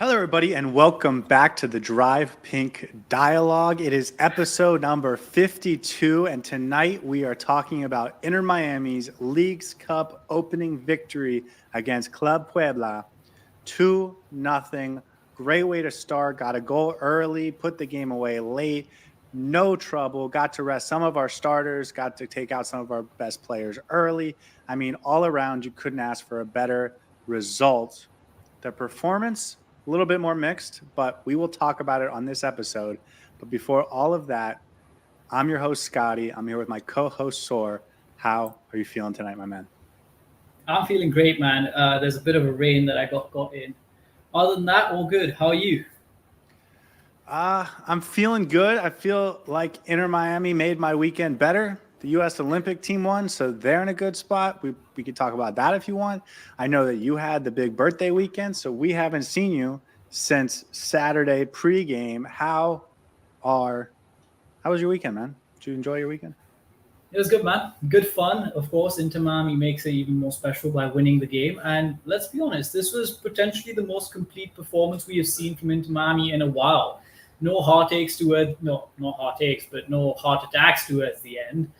Hello, everybody, and welcome back to the Drive Pink Dialogue. It is episode number 52, and tonight we are talking about Inter Miami's Leagues Cup opening victory against Club Puebla, 2-0. Great way to start. Got a goal early, put the game away late, no trouble. Got to rest some of our starters, got to take out some of our best players early. I mean, all around, you couldn't ask for a better result. The performance, a little bit more mixed, but we will talk about it on this episode. But before all of that, I'm your host, Scotty. I'm here with my co-host, Saur. How are you feeling tonight, my man? I'm feeling great, man. There's a bit of a rain that I got in. Other than that, all good. How are you? I'm feeling good. I feel like Inter Miami made my weekend better. The U.S. Olympic team won, so they're in a good spot. We could talk about that if you want. I know that you had the big birthday weekend, so we haven't seen you since Saturday pregame. How was your weekend, man? Did you enjoy your weekend? It was good, man. Good fun. Of course, Inter Miami makes it even more special by winning the game. And let's be honest, this was potentially the most complete performance we have seen from Inter Miami in a while. No heartaches towards, no, not heartaches, but no heart attacks towards the end.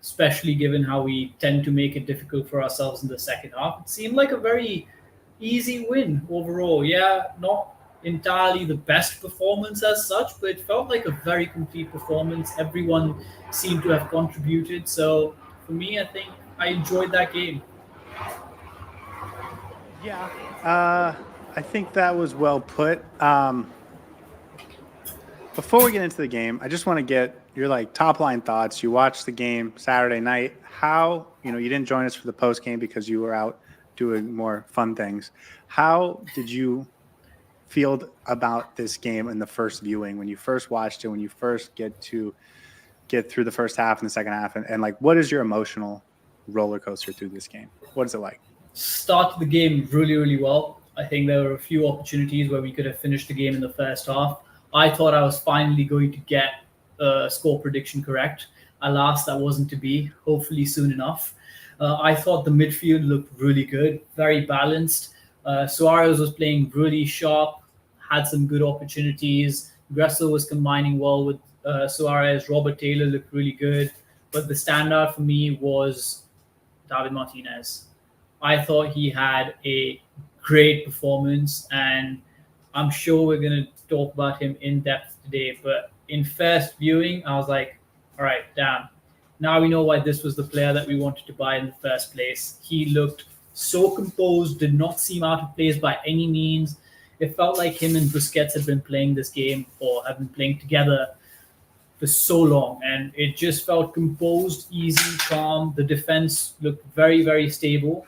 Especially given how we tend to make it difficult for ourselves in the second half. It seemed like a very easy win overall. Yeah, not entirely the best performance as such, but it felt like a very complete performance. Everyone seemed to have contributed. So for me, I think I enjoyed that game. Yeah, I think that was well put. Before we get into the game, I just want to get your top line thoughts. You watched the game Saturday night. How you didn't join us for the post game because you were out doing more fun things. How did you feel about this game in the first viewing when you first watched it? When you first get through the first half and the second half, and what is your emotional roller coaster through this game? What is it like? Started the game really, really well. I think there were a few opportunities where we could have finished the game in the first half. I thought I was finally going to get a score prediction correct. Alas, that wasn't to be. Hopefully soon enough. I thought the midfield looked really good, very balanced. Suárez was playing really sharp, had some good opportunities. Gressel was combining well with Suárez. Robert Taylor looked really good. But the standout for me was David Martínez. I thought he had a great performance, and I'm sure we're going to talk about him in depth today. But in first viewing, I was like, all right, damn. Now we know why this was the player that we wanted to buy in the first place. He looked so composed, did not seem out of place by any means. It felt like him and Busquets had been playing this game or have been playing together for so long. And it just felt composed, easy, calm. The defense looked very, very stable.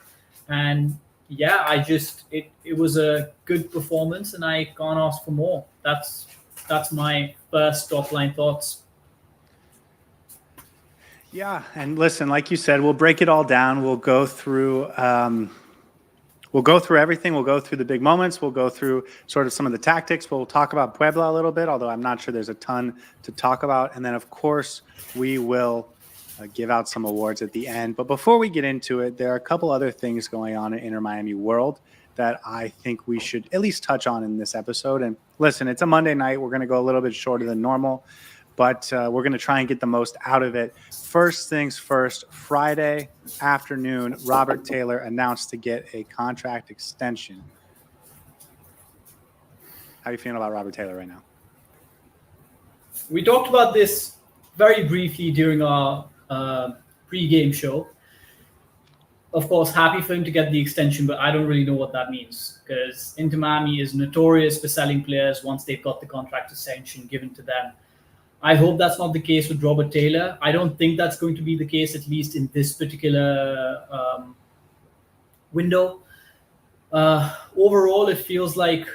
And yeah, it was a good performance, and I can't ask for more. That's my first top line thoughts. Yeah, and listen, like you said, we'll break it all down. We'll go through everything. We'll go through the big moments. We'll go through sort of some of the tactics. We'll talk about Puebla a little bit, although I'm not sure there's a ton to talk about. And then, of course, we will give out some awards at the end. But before we get into it, there are a couple other things going on in Inter Miami world that I think we should at least touch on in this episode. And listen, it's a Monday night. We're going to go a little bit shorter than normal, but we're going to try and get the most out of it. First things first, Friday afternoon, Robert Taylor announced to get a contract extension. How are you feeling about Robert Taylor right now? We talked about this very briefly during our pre-game show. Of course, happy for him to get the extension, but I don't really know what that means because Inter Miami is notorious for selling players once they've got the contract extension given to them. I hope that's not the case with Robert Taylor. I don't think that's going to be the case, at least in this particular window. Overall, it feels like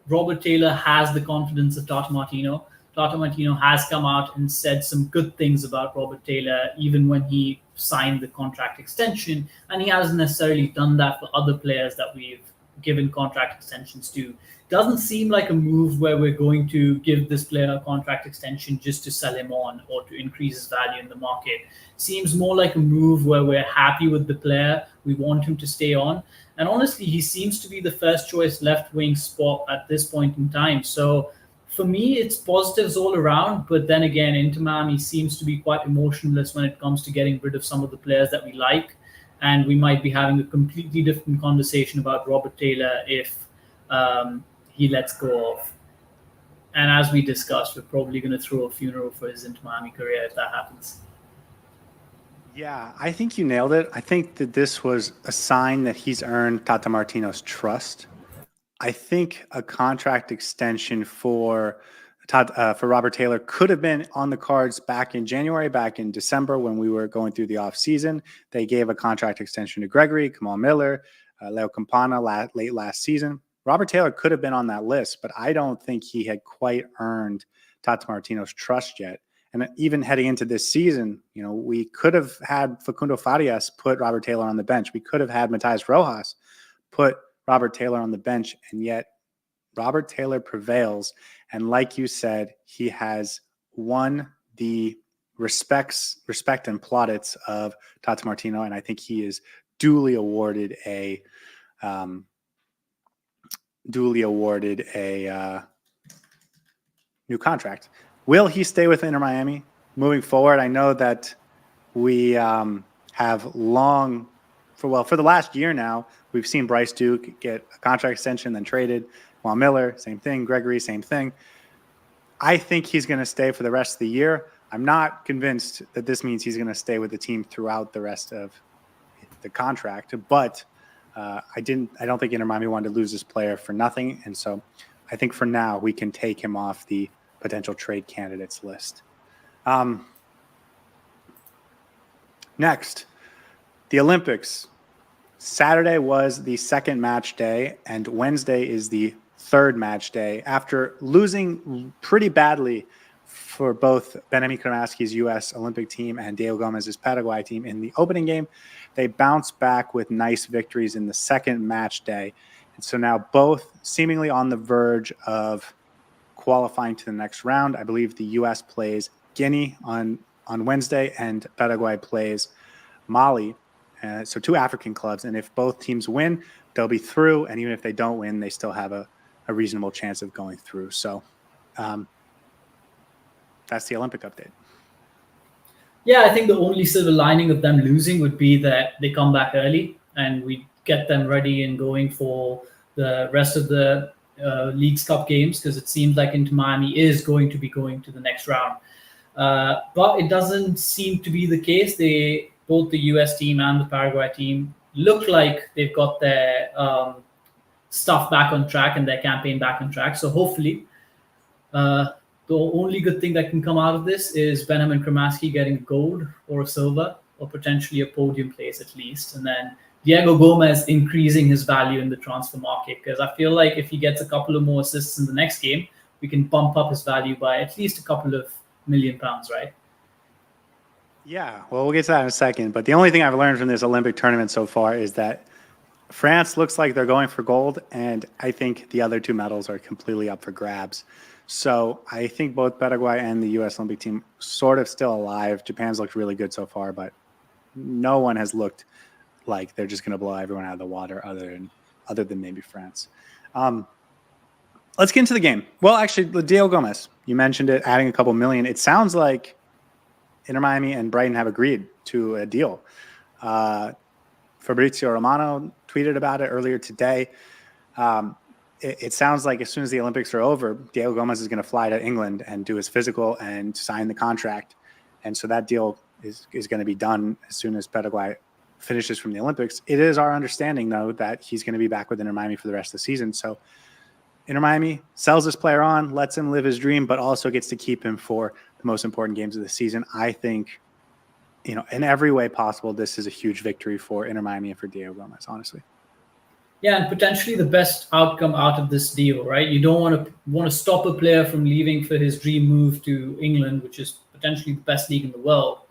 Robert Taylor has the confidence of Tata Martino. Tata Martino has come out and said some good things about Robert Taylor, even when he signed the contract extension. And he hasn't necessarily done that for other players that we've given contract extensions to. Doesn't seem like a move where we're going to give this player a contract extension just to sell him on or to increase his value in the market. Seems more like a move where we're happy with the player. We want him to stay on. And honestly, he seems to be the first choice left wing spot at this point in time. So for me, it's positives all around. But then again, Inter Miami seems to be quite emotionless when it comes to getting rid of some of the players that we like. And we might be having a completely different conversation about Robert Taylor if he lets go of. And as we discussed, we're probably going to throw a funeral for his Inter Miami career if that happens. Yeah, I think you nailed it. I think that this was a sign that he's earned Tata Martino's trust. I think a contract extension for Robert Taylor could have been on the cards back in January, back in December when we were going through the offseason. They gave a contract extension to Gregory, Kamal Miller, Leo Campana late last season. Robert Taylor could have been on that list, but I don't think he had quite earned Tata Martino's trust yet. And even heading into this season, we could have had Facundo Farias put Robert Taylor on the bench. We could have had Matías Rojas put Robert Taylor on the bench, and yet Robert Taylor prevails. And like you said, he has won the respect and plaudits of Tata Martino, and I think he is duly awarded a new contract. Will he stay with Inter Miami moving forward? I know that we have for the last year now, we've seen Bryce Duke get a contract extension, then traded. Juan Miller, same thing. Gregory, same thing. I think he's going to stay for the rest of the year. I'm not convinced that this means he's going to stay with the team throughout the rest of the contract, but I don't think Inter Miami wanted to lose this player for nothing. And so I think for now we can take him off the potential trade candidates list. Next, the Olympics. Saturday was the second match day, and Wednesday is the third match day. After losing pretty badly for both Benjamin Kramaski's U.S. Olympic team and Diego Gomez's Paraguay team in the opening game, they bounced back with nice victories in the second match day. And so now both seemingly on the verge of qualifying to the next round. I believe the U.S. plays Guinea on Wednesday, and Paraguay plays Mali. So two African clubs, and if both teams win, they'll be through, and even if they don't win, they still have a reasonable chance of going through. So that's the Olympic update. Yeah, I think the only silver lining of them losing would be that they come back early and we get them ready and going for the rest of the Leagues Cup games, because it seems like Inter Miami is going to be going to the next round. But it doesn't seem to be the case. Both the US team and the Paraguay team look like they've got their stuff back on track and their campaign back on track. So hopefully, the only good thing that can come out of this is Benjamin Kramaski getting gold or a silver or potentially a podium place at least. And then Diego Gomez increasing his value in the transfer market, because I feel like if he gets a couple of more assists in the next game, we can bump up his value by at least a couple of £1 million, right? Yeah, well, we'll get to that in a second. But the only thing I've learned from this Olympic tournament so far is that France looks like they're going for gold, and I think the other two medals are completely up for grabs. So I think both Paraguay and the U.S. Olympic team sort of still alive. Japan's looked really good so far, but no one has looked like they're just going to blow everyone out of the water other than maybe France. Let's get into the game. Well, actually, Diego Gomez, you mentioned it, adding a couple million. It sounds like Inter Miami and Brighton have agreed to a deal. Fabrizio Romano tweeted about it earlier today. It sounds like as soon as the Olympics are over, Diego Gomez is going to fly to England and do his physical and sign the contract. And so that deal is going to be done as soon as Paraguay finishes from the Olympics. It is our understanding, though, that he's going to be back with Inter Miami for the rest of the season. So Inter Miami sells this player on, lets him live his dream, but also gets to keep him for the most important games of the season. I think, in every way possible, this is a huge victory for Inter Miami and for Diego Gomez, honestly. Yeah, and potentially the best outcome out of this deal, right? You don't want to stop a player from leaving for his dream move to England, which is potentially the best league in the world.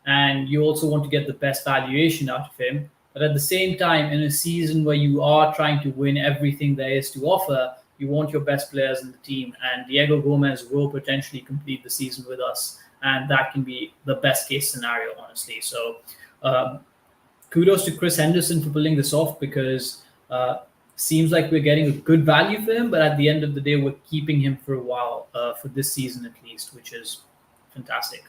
And you also want to get the best valuation out of him. But at the same time, in a season where you are trying to win everything there is to offer, you want your best players in the team. And Diego Gomez will potentially complete the season with us. And that can be the best case scenario, honestly. So kudos to Chris Henderson for pulling this off, because Seems like we're getting a good value for him, but at the end of the day, we're keeping him for a while, for this season at least, which is fantastic.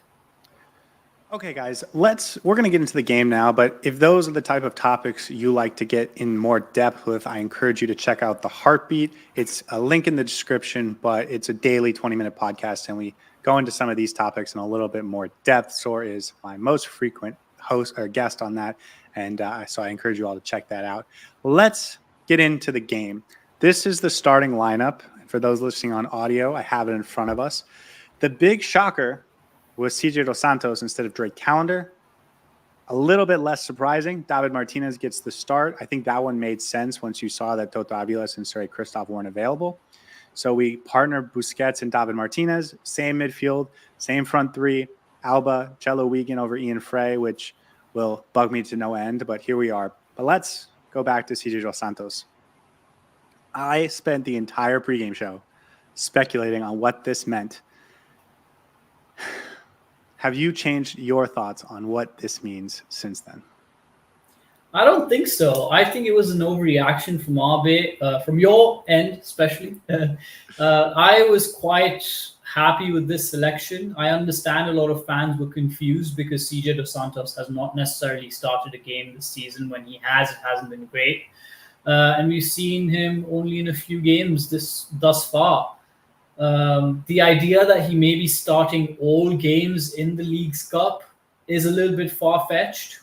Okay, guys, we're going to get into the game now, but if those are the type of topics you like to get in more depth with, I encourage you to check out The Heartbeat. It's a link in the description, but it's a daily 20-minute podcast, and we go into some of these topics in a little bit more depth. Saur is my most frequent host or guest on that, and so I encourage you all to check that out. Let's get into the game. This is the starting lineup. For those listening on audio, I have it in front of us. The big shocker was CJ Dos Santos instead of Drake Callender. A little bit less surprising. David Martínez gets the start. I think that one made sense once you saw that Toto Aviles and Sergei Kristoff weren't available. So we partner Busquets and David Martínez, same midfield, same front three, Alba, Cello Wiegand over Ian Frey, which will bug me to no end, but here we are. But let's go back to CJ Dos Santos. I spent the entire pregame show speculating on what this meant. Have you changed your thoughts on what this means since then? I don't think so. I think it was an overreaction from our bit, from your end especially. I was quite happy with this selection. I understand a lot of fans were confused because CJ Dos Santos has not necessarily started a game this season. When he has, it hasn't been great. And we've seen him only in a few games thus far. The idea that he may be starting all games in the League's Cup is a little bit far-fetched.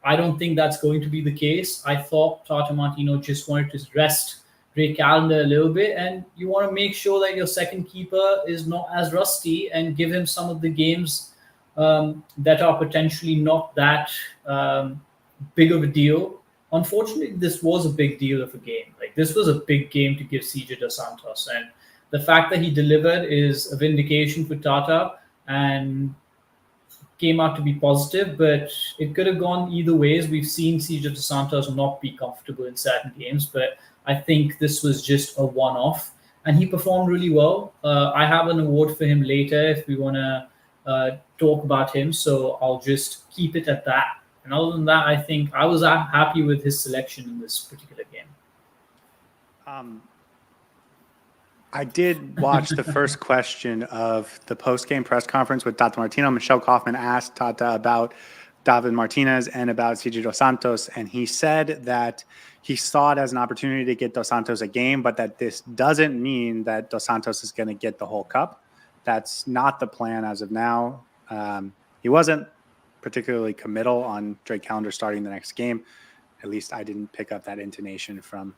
I don't think that's going to be the case. I thought Tata Martino just wanted to rest Drake Callender a little bit, and you want to make sure that your second keeper is not as rusty and give him some of the games that are potentially not that big of a deal. Unfortunately, this was a big deal of a game. Like, this was a big game to give CJ Dos Santos, and the fact that he delivered is a vindication for Tata and came out to be positive, but it could have gone either ways. We've seen CJ Dos Santos not be comfortable in certain games, but I think this was just a one-off, and he performed really well. I have an award for him later if we want to talk about him, so I'll just keep it at that. And other than that, I think I was happy with his selection in this particular game. I did watch the first question of the post-game press conference with Tata Martino. Michelle Kaufman asked Tata about David Martínez and about CJ Dos Santos, and he said that he saw it as an opportunity to get Dos Santos a game, but that this doesn't mean that Dos Santos is going to get the whole cup. That's not the plan as of now. He wasn't particularly committal on Drake Callender starting the next game. At least I didn't pick up that intonation from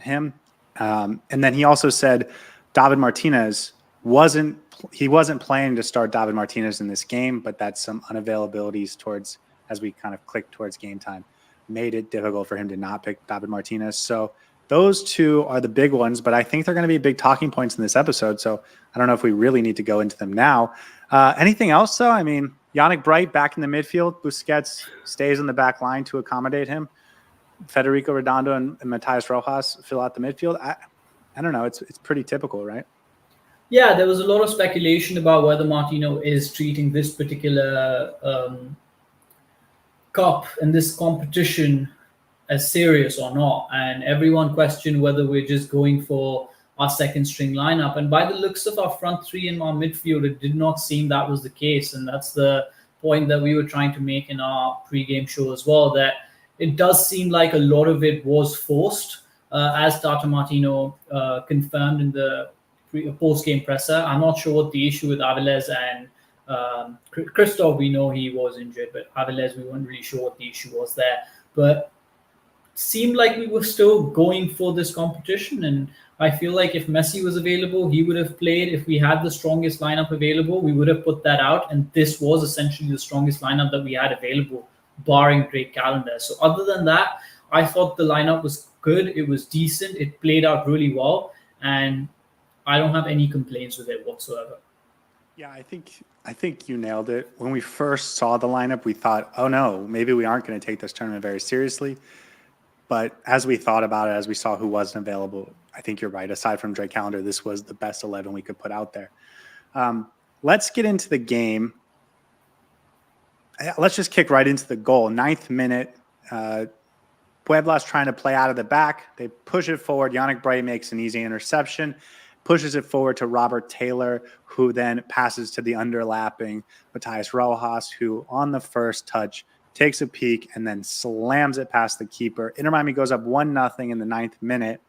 him. And then he also said David Martínez wasn't planning to start David Martínez in this game, but that some unavailabilities towards, as we kind of clicked towards game time, made it difficult for him to not pick David Martínez. So those two are the big ones, but I think they're going to be big talking points in this episode. So I don't know if we really need to go into them now. Anything else though? I mean, Yannick Bright back in the midfield, Busquets stays in the back line to accommodate him. Federico Redondo and Matías Rojas fill out the midfield. I don't know. It's pretty typical, right? Yeah, there was a lot of speculation about whether Martino is treating this particular cup and this competition as serious or not. And everyone questioned whether we're just going for our second string lineup. And by the looks of our front three and our midfield, it did not seem that was the case. And that's the point that we were trying to make in our pregame show as well, that it does seem like a lot of it was forced, as Tata Martino confirmed in the post-game presser. I'm not sure what the issue with Aviles and Kristoff, we know he was injured, but Aviles, we weren't really sure what the issue was there. But seemed like we were still going for this competition, and I feel like if Messi was available, he would have played. If we had the strongest lineup available, we would have put that out, and this was essentially the strongest lineup that we had available, barring Drake Callender. So other than that, I thought the lineup was good. It was decent. It played out really well, and I don't have any complaints with it whatsoever. Yeah, I think you nailed it. When we first saw the lineup, we thought, oh no, maybe we aren't going to take this tournament very seriously. But as we thought about it, as we saw who wasn't available, I think you're right. Aside from Drake Callender, this was the best 11 we could put out there. Let's get into the game. Let's just kick right into the goal. 9th minute, Puebla's trying to play out of the back. They push it forward. Yannick Bright makes an easy interception, pushes it forward to Robert Taylor, who then passes to the underlapping Matías Rojas, who on the first touch takes a peek and then slams it past the keeper. Inter Miami goes up 1-0 in the 9th minute,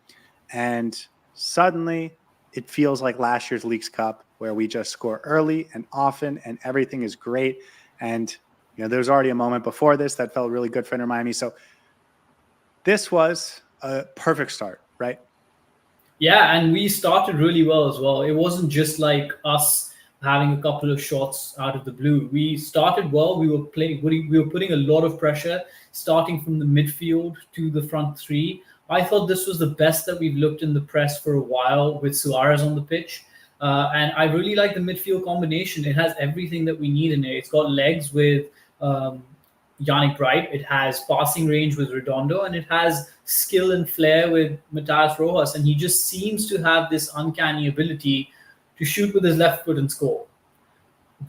and suddenly it feels like last year's Leagues Cup, where we just score early and often and everything is great. And there was already a moment before this that felt really good for Inter Miami. So this was a perfect start, right? Yeah, and we started really well as well. It wasn't just like us having a couple of shots out of the blue. We started well. We were putting a lot of pressure, starting from the midfield to the front three. I thought this was the best that we've looked in the press for a while with Suárez on the pitch. And I really like the midfield combination. It has everything that we need in it. It's got legs with Yannick Bright. It has passing range with Redondo, and it has skill and flair with Matías Rojas. And he just seems to have this uncanny ability to shoot with his left foot and score.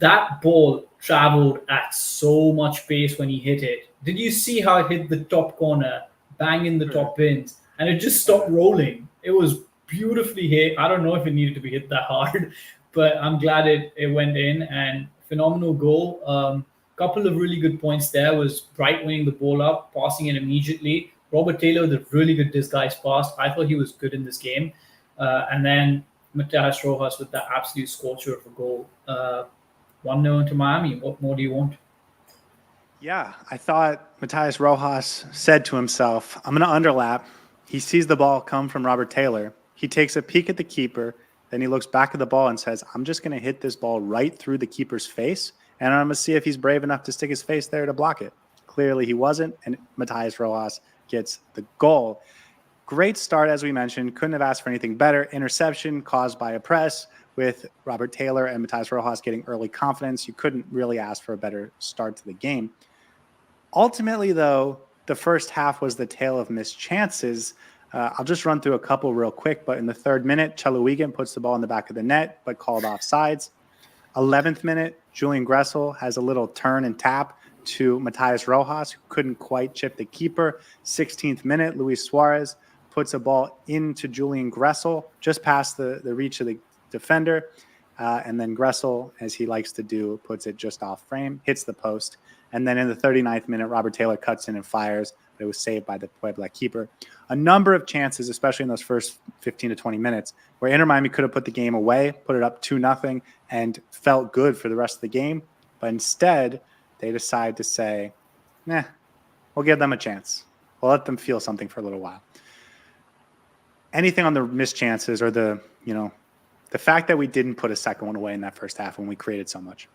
That ball traveled at so much pace when he hit it. Did you see how it hit the top corner, bang in the top bins, and it just stopped rolling? It was beautifully hit. I don't know if it needed to be hit that hard, but I'm glad it went in, and phenomenal goal. Couple of really good points there was Bright winning the ball up, passing it immediately. Robert Taylor with a really good disguise pass. I thought he was good in this game. And then Matías Rojas with that absolute scorcher of a goal. 1-0 to Miami. What more do you want? Yeah, I thought Matías Rojas said to himself, I'm going to underlap. He sees the ball come from Robert Taylor. He takes a peek at the keeper. Then he looks back at the ball and says, I'm just going to hit this ball right through the keeper's face, and I'm going to see if he's brave enough to stick his face there to block it. Clearly he wasn't, and Matías Rojas gets the goal. Great start, as we mentioned. Couldn't have asked for anything better. Interception caused by a press with Robert Taylor and Matías Rojas getting early confidence. You couldn't really ask for a better start to the game. Ultimately, though, the first half was the tale of missed chances. I'll just run through a couple real quick, but in the 3rd minute, Cheluigan puts the ball in the back of the net, but called offsides. 11th minute, Julian Gressel has a little turn and tap to Matías Rojas, who couldn't quite chip the keeper. 16th minute, Luis Suárez puts a ball into Julian Gressel, just past the reach of the defender. And then Gressel, as he likes to do, puts it just off frame, hits the post. And then in the 39th minute, Robert Taylor cuts in and fires, but it was saved by the Puebla keeper. A number of chances, especially in those first 15 to 20 minutes, where Inter Miami could have put the game away, put it up 2-0, and felt good for the rest of the game. But instead, they decide to say, we'll give them a chance. We'll let them feel something for a little while. Anything on the missed chances or the fact that we didn't put a second one away in that first half when we created so much?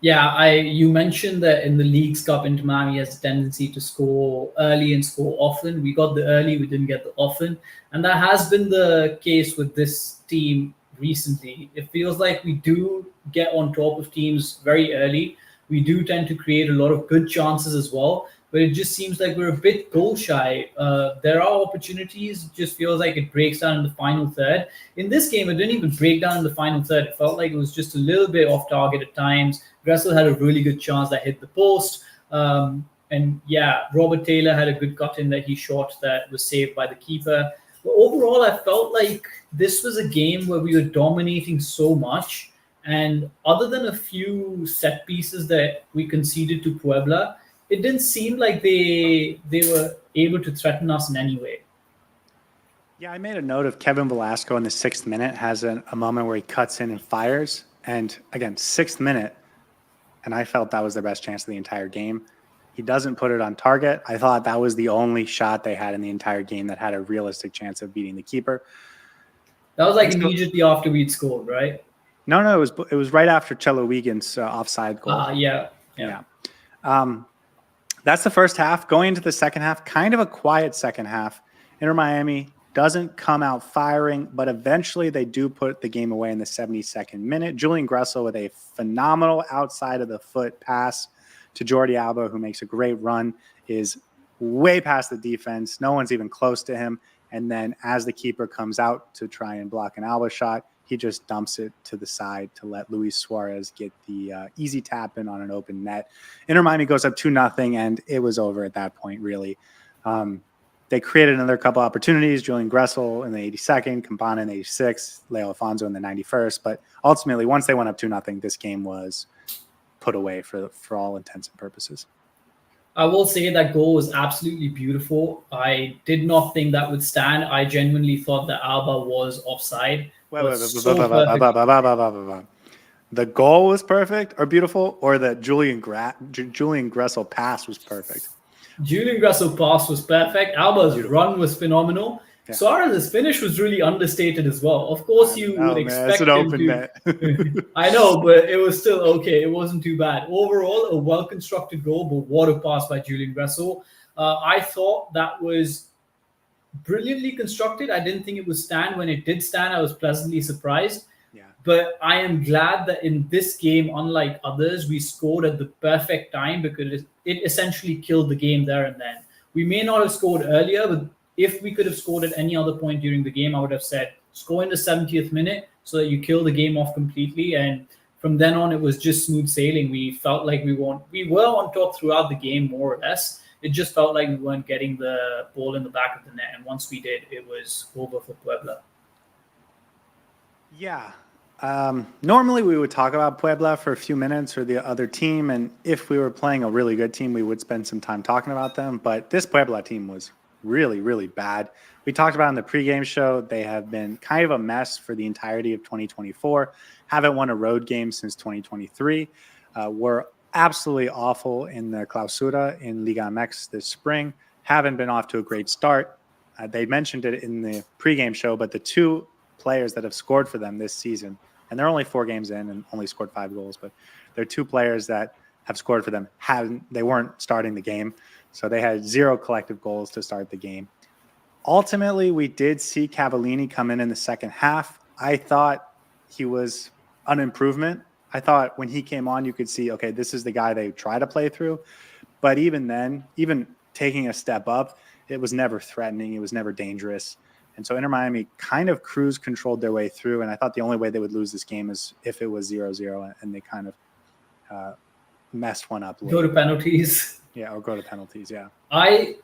Yeah, you mentioned that in the Leagues Cup, Inter Miami has a tendency to score early and score often. We got the early, we didn't get the often. And that has been the case with this team recently. It feels like we do get on top of teams very early. We do tend to create a lot of good chances as well, but it just seems like we're a bit goal shy. There are opportunities, it just feels like it breaks down in the final third. In this game, it didn't even break down in the final third. It felt like it was just a little bit off target at times. Gressel had a really good chance that hit the post. And yeah, Robert Taylor had a good cut in that he shot that was saved by the keeper. But overall, I felt like this was a game where we were dominating so much. And other than a few set pieces that we conceded to Puebla, it didn't seem like they were able to threaten us in any way. Yeah, I made a note of Kevin Velasco in the 6th minute has a moment where he cuts in and fires. And again, 6th minute, and I felt that was their best chance of the entire game. He doesn't put it on target. I thought that was the only shot they had in the entire game that had a realistic chance of beating the keeper. That was like immediately after we'd scored, right? No, it was right after Cheluigan's offside goal. Yeah. That's the first half. Going into the second half, kind of a quiet second half. Inter Miami doesn't come out firing, but eventually they do put the game away in the 72nd minute. Julian Gressel with a phenomenal outside of the foot pass to Jordi Alba, who makes a great run, is way past the defense. No one's even close to him. And then as the keeper comes out to try and block an Alba shot, he just dumps it to the side to let Luis Suárez get the easy tap in on an open net. Inter Miami goes up 2-0, and it was over at that point, really. They created another couple opportunities. Julian Gressel in the 82nd, Campana in the 86th, Leo Alfonso in the 91st. But ultimately, once they went up 2-0, this game was put away for all intents and purposes. I will say that goal was absolutely beautiful. I did not think that would stand. I genuinely thought that Alba was offside. The goal was perfect or beautiful, or the Julian Gressel pass was perfect? Julian Gressel pass was perfect. Alba's run was phenomenal. Yeah. Suarez's finish was really understated as well. Of course, you would expect him to. Net. I know, but it was still okay. It wasn't too bad. Overall, a well-constructed goal, but what a pass by Julian Gressel. I thought that was brilliantly constructed. I didn't think it would stand. When it did stand, I was pleasantly surprised. Yeah. But I am glad that in this game, unlike others, we scored at the perfect time because it essentially killed the game there and then. We may not have scored earlier, but if we could have scored at any other point during the game, I would have said, score in the 70th minute so that you kill the game off completely. And from then on, it was just smooth sailing. We felt like we were on top throughout the game, more or less. It just felt like we weren't getting the ball in the back of the net. And once we did, it was over for Puebla. Yeah. Normally we would talk about Puebla for a few minutes or the other team. And if we were playing a really good team, we would spend some time talking about them. But this Puebla team was really, really bad. We talked about in the pregame show, they have been kind of a mess for the entirety of 2024. Haven't won a road game since 2023. Were absolutely awful in the Clausura in Liga MX this spring. Haven't been off to a great start. They mentioned it in the pregame show, but the two players that have scored for them this season, and they're only 4 games in and only scored 5 goals, but they're 2 players that have scored for them. They weren't starting the game, so they had 0 collective goals to start the game. Ultimately, we did see Cavallini come in the second half. I thought he was an improvement. I thought when he came on, you could see, okay, this is the guy they try to play through. But even then, even taking a step up, it was never threatening. It was never dangerous. And so Inter Miami kind of cruise controlled their way through. And I thought the only way they would lose this game is if it was 0-0 and they kind of messed one up. Go to penalties. Yeah, or go to penalties, yeah. I,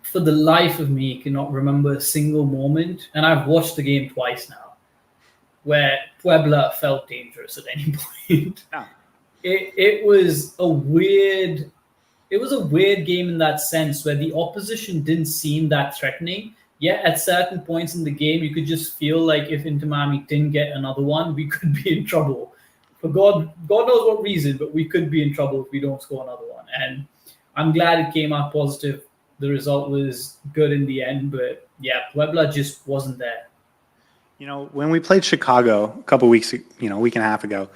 for the life of me, cannot remember a single moment, and I've watched the game twice now, where Puebla felt dangerous at any point. No. It was a weird game in that sense where the opposition didn't seem that threatening. Yet at certain points in the game, you could just feel like if Inter Miami didn't get another one, we could be in trouble. For God knows what reason, but we could be in trouble if we don't score another one. And I'm glad it came out positive. The result was good in the end, but yeah, Puebla just wasn't there. You know, when we played Chicago a couple weeks, a week and a half ago,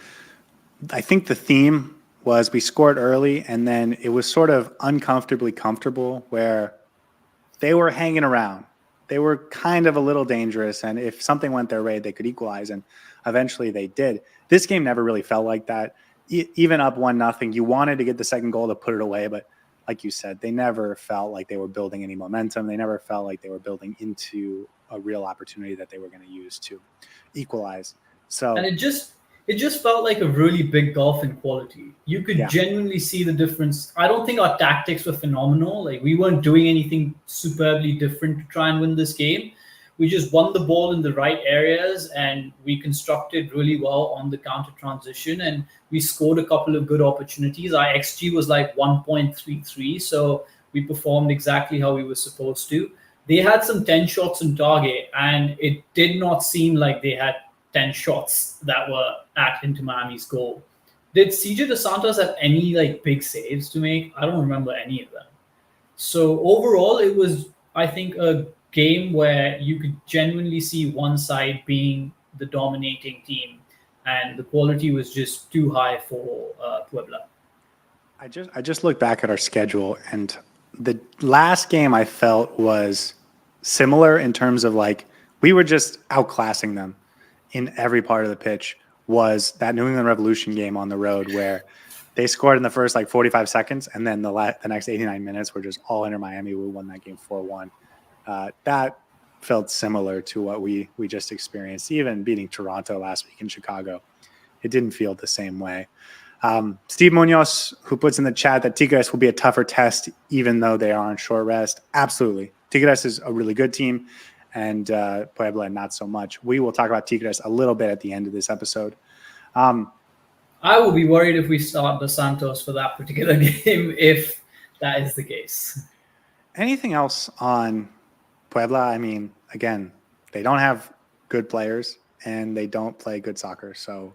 I think the theme was we scored early and then it was sort of uncomfortably comfortable where they were hanging around. They were kind of a little dangerous, and if something went their way, they could equalize, and eventually they did. This game never really felt like that. Even up 1-0, you wanted to get the second goal to put it away, but like you said, they never felt like they were building any momentum. They never felt like they were building into a real opportunity that they were going to use to equalize. So, and it just felt like a really big gulf in quality. You could genuinely see the difference. I don't think our tactics were phenomenal. Like, we weren't doing anything superbly different to try and win this game. We just won the ball in the right areas and we constructed really well on the counter transition and we scored a couple of good opportunities. Our XG was like 1.33, so we performed exactly how we were supposed to. They had some 10 shots on target and it did not seem like they had 10 shots that were at Inter Miami's goal. Did CJ Dos Santos have any like big saves to make? I don't remember any of them. So overall, it was, I think, a game where you could genuinely see one side being the dominating team, and the quality was just too high for Puebla. I just looked back at our schedule, and the last game I felt was similar in terms of like we were just outclassing them in every part of the pitch. Was that New England Revolution game on the road where they scored in the first like 45 seconds, and then the next 89 minutes were just all Inter Miami. We won that game 4-1. That felt similar to what we just experienced, even beating Toronto last week in Chicago. It didn't feel the same way. Steve Munoz, who puts in the chat that Tigres will be a tougher test, even though they are on short rest. Absolutely. Tigres is a really good team, and Puebla not so much. We will talk about Tigres a little bit at the end of this episode. I will be worried if we start the Santos for that particular game, if that is the case. Anything else on Puebla? I mean, again, they don't have good players, and they don't play good soccer, so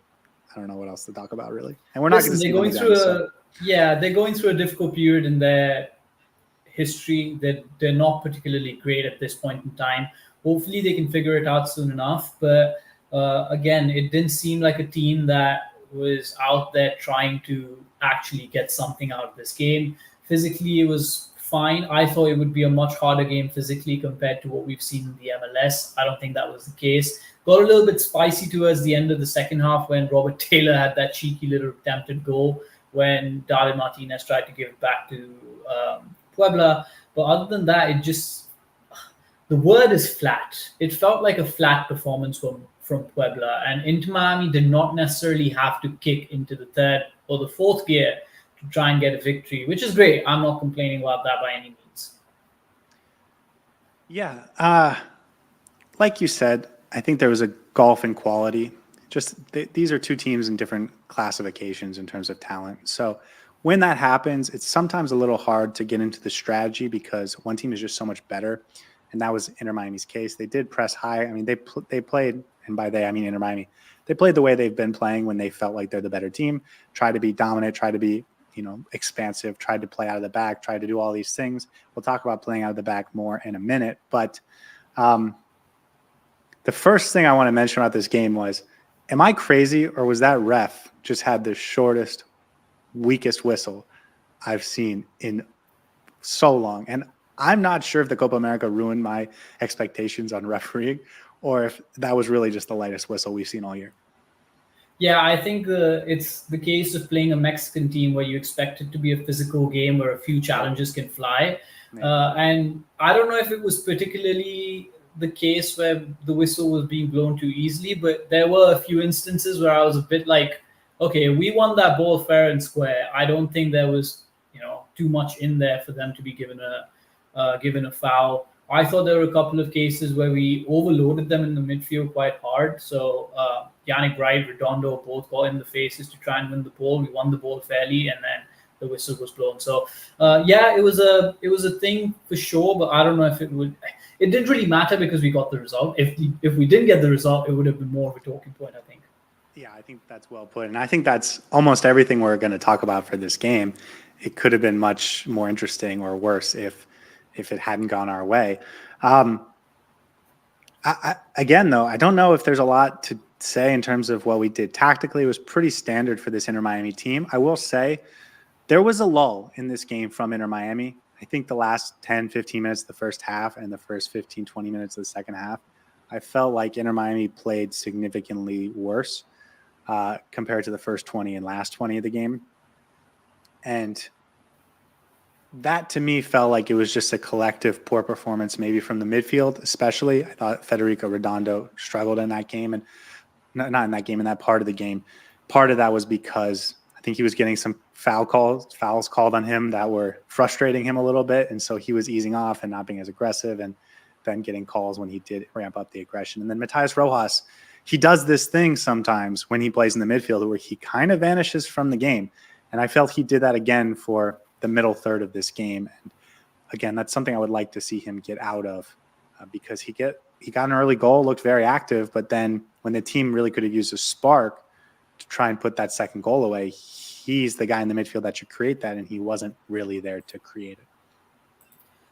I don't know what else to talk about, really. And we're not going to see them again. They're going through a difficult period in their history. That they're not particularly great at this point in time. Hopefully, they can figure it out soon enough. But again, it didn't seem like a team that was out there trying to actually get something out of this game. Physically, it was fine. I thought it would be a much harder game physically compared to what we've seen in the MLS. I don't think that was the case. Got a little bit spicy towards the end of the second half when Robert Taylor had that cheeky little attempted goal when Tata Martínez tried to give it back to Puebla. But other than that, the word is flat. It felt like a flat performance from Puebla, and Inter Miami did not necessarily have to kick into the third or the fourth gear to try and get a victory, which is great. I'm not complaining about that by any means. Yeah. Like you said, I think there was a golf in quality. These are two teams in different classifications in terms of talent. So when that happens, it's sometimes a little hard to get into the strategy because one team is just so much better. And that was Inter Miami's case. They did press high. I mean, they played, and by they, I mean Inter Miami. They played the way they've been playing when they felt like they're the better team, try to be dominant, try to be, expansive, tried to play out of the back, tried to do all these things. We'll talk about playing out of the back more in a minute. But the first thing I want to mention about this game was, am I crazy or was that ref just had the shortest, weakest whistle I've seen in so long? And I'm not sure if the Copa America ruined my expectations on refereeing or if that was really just the lightest whistle we've seen all year. Yeah, I think it's the case of playing a Mexican team where you expect it to be a physical game where a few challenges can fly. And I don't know if it was particularly the case where the whistle was being blown too easily, but there were a few instances where I was a bit like, okay, we won that ball fair and square. I don't think there was, too much in there for them to be given a foul. I thought there were a couple of cases where we overloaded them in the midfield quite hard. So Yannick Bright, Redondo both got in the faces to try and win the ball. We won the ball fairly, and then the whistle was blown. So it was a thing for sure, but I don't know if it would. It didn't really matter because we got the result. If we didn't get the result, it would have been more of a talking point, I think. Yeah, I think that's well put. And I think that's almost everything we're going to talk about for this game. It could have been much more interesting or worse if it hadn't gone our way. Again, though, I don't know if there's a lot to say in terms of what we did tactically. It was pretty standard for this Inter Miami team. I will say there was a lull in this game from Inter Miami. I think the last 10, 15 minutes of the first half and the first 15, 20 minutes of the second half, I felt like Inter Miami played significantly worse compared to the first 20 and last 20 of the game. And that to me felt like it was just a collective poor performance, maybe from the midfield, especially. I thought Federico Redondo struggled in that game, and not in that game, in that part of the game. Part of that was because I think he was getting some fouls called on him that were frustrating him a little bit. And so he was easing off and not being as aggressive and then getting calls when he did ramp up the aggression. And then Matías Rojas, he does this thing sometimes when he plays in the midfield where he kind of vanishes from the game. And I felt he did that again for the middle third of this game. And again, that's something I would like to see him get out of because he got an early goal, looked very active, but then when the team really could have used a spark to try and put that second goal away, he's the guy in the midfield that should create that, and he wasn't really there to create it.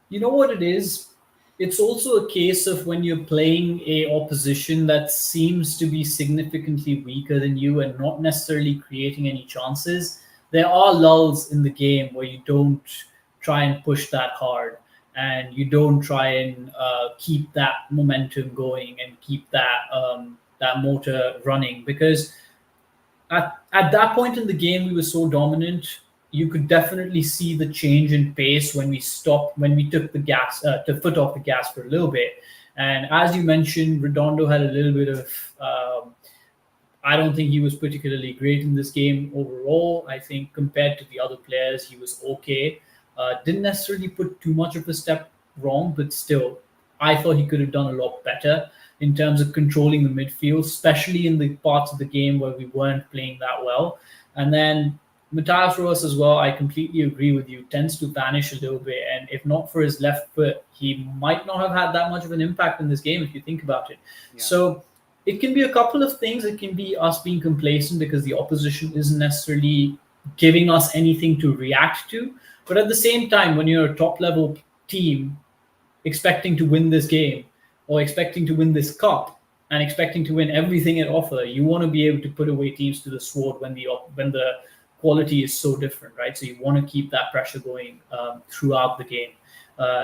You know what it is? It's also a case of when you're playing a opposition that seems to be significantly weaker than you and not necessarily creating any chances. There are lulls in the game where you don't try and push that hard and you don't try and keep that momentum going and keep that motor running, because at that point in the game we were so dominant. You could definitely see the change in pace when we took the foot off the gas for a little bit. And as you mentioned, Redondo had a little bit of I don't think he was particularly great in this game overall. I think compared to the other players, he was okay. Didn't necessarily put too much of a step wrong, but still, I thought he could have done a lot better in terms of controlling the midfield, especially in the parts of the game where we weren't playing that well. And then Matías Rojas as well, I completely agree with you, tends to vanish a little bit. And if not for his left foot, he might not have had that much of an impact in this game if you think about it. Yeah. So it can be a couple of things. It can be us being complacent because the opposition isn't necessarily giving us anything to react to. But at the same time, when you're a top-level team expecting to win this game or expecting to win this cup and expecting to win everything it offers, you want to be able to put away teams to the sword when the quality is so different, right? So you want to keep that pressure going throughout the game.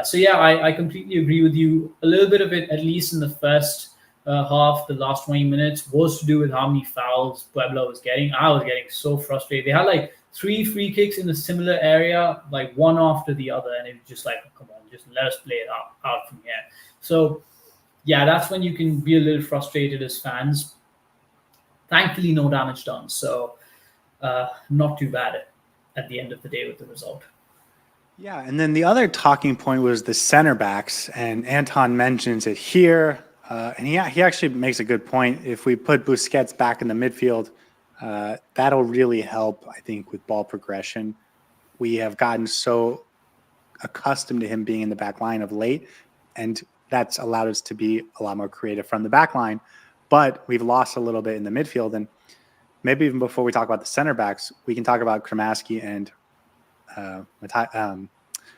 So yeah, I completely agree with you. A little bit of it, at least in the first half, the last 20 minutes, was to do with how many fouls Puebla was getting. I was getting so frustrated. They had like 3 free kicks in a similar area, like one after the other, and it was just like, come on, just let us play it out from here. So yeah, that's when you can be a little frustrated as fans. Thankfully, no damage done. So not too bad at the end of the day with the result. Yeah, and then the other talking point was the center backs, and Anton mentions it here, and he actually makes a good point. If we put Busquets back in the midfield, that'll really help, I think, with ball progression. We have gotten so accustomed to him being in the back line of late, and that's allowed us to be a lot more creative from the back line, but we've lost a little bit in the midfield. And maybe even before we talk about the center backs, we can talk about Cremaschi and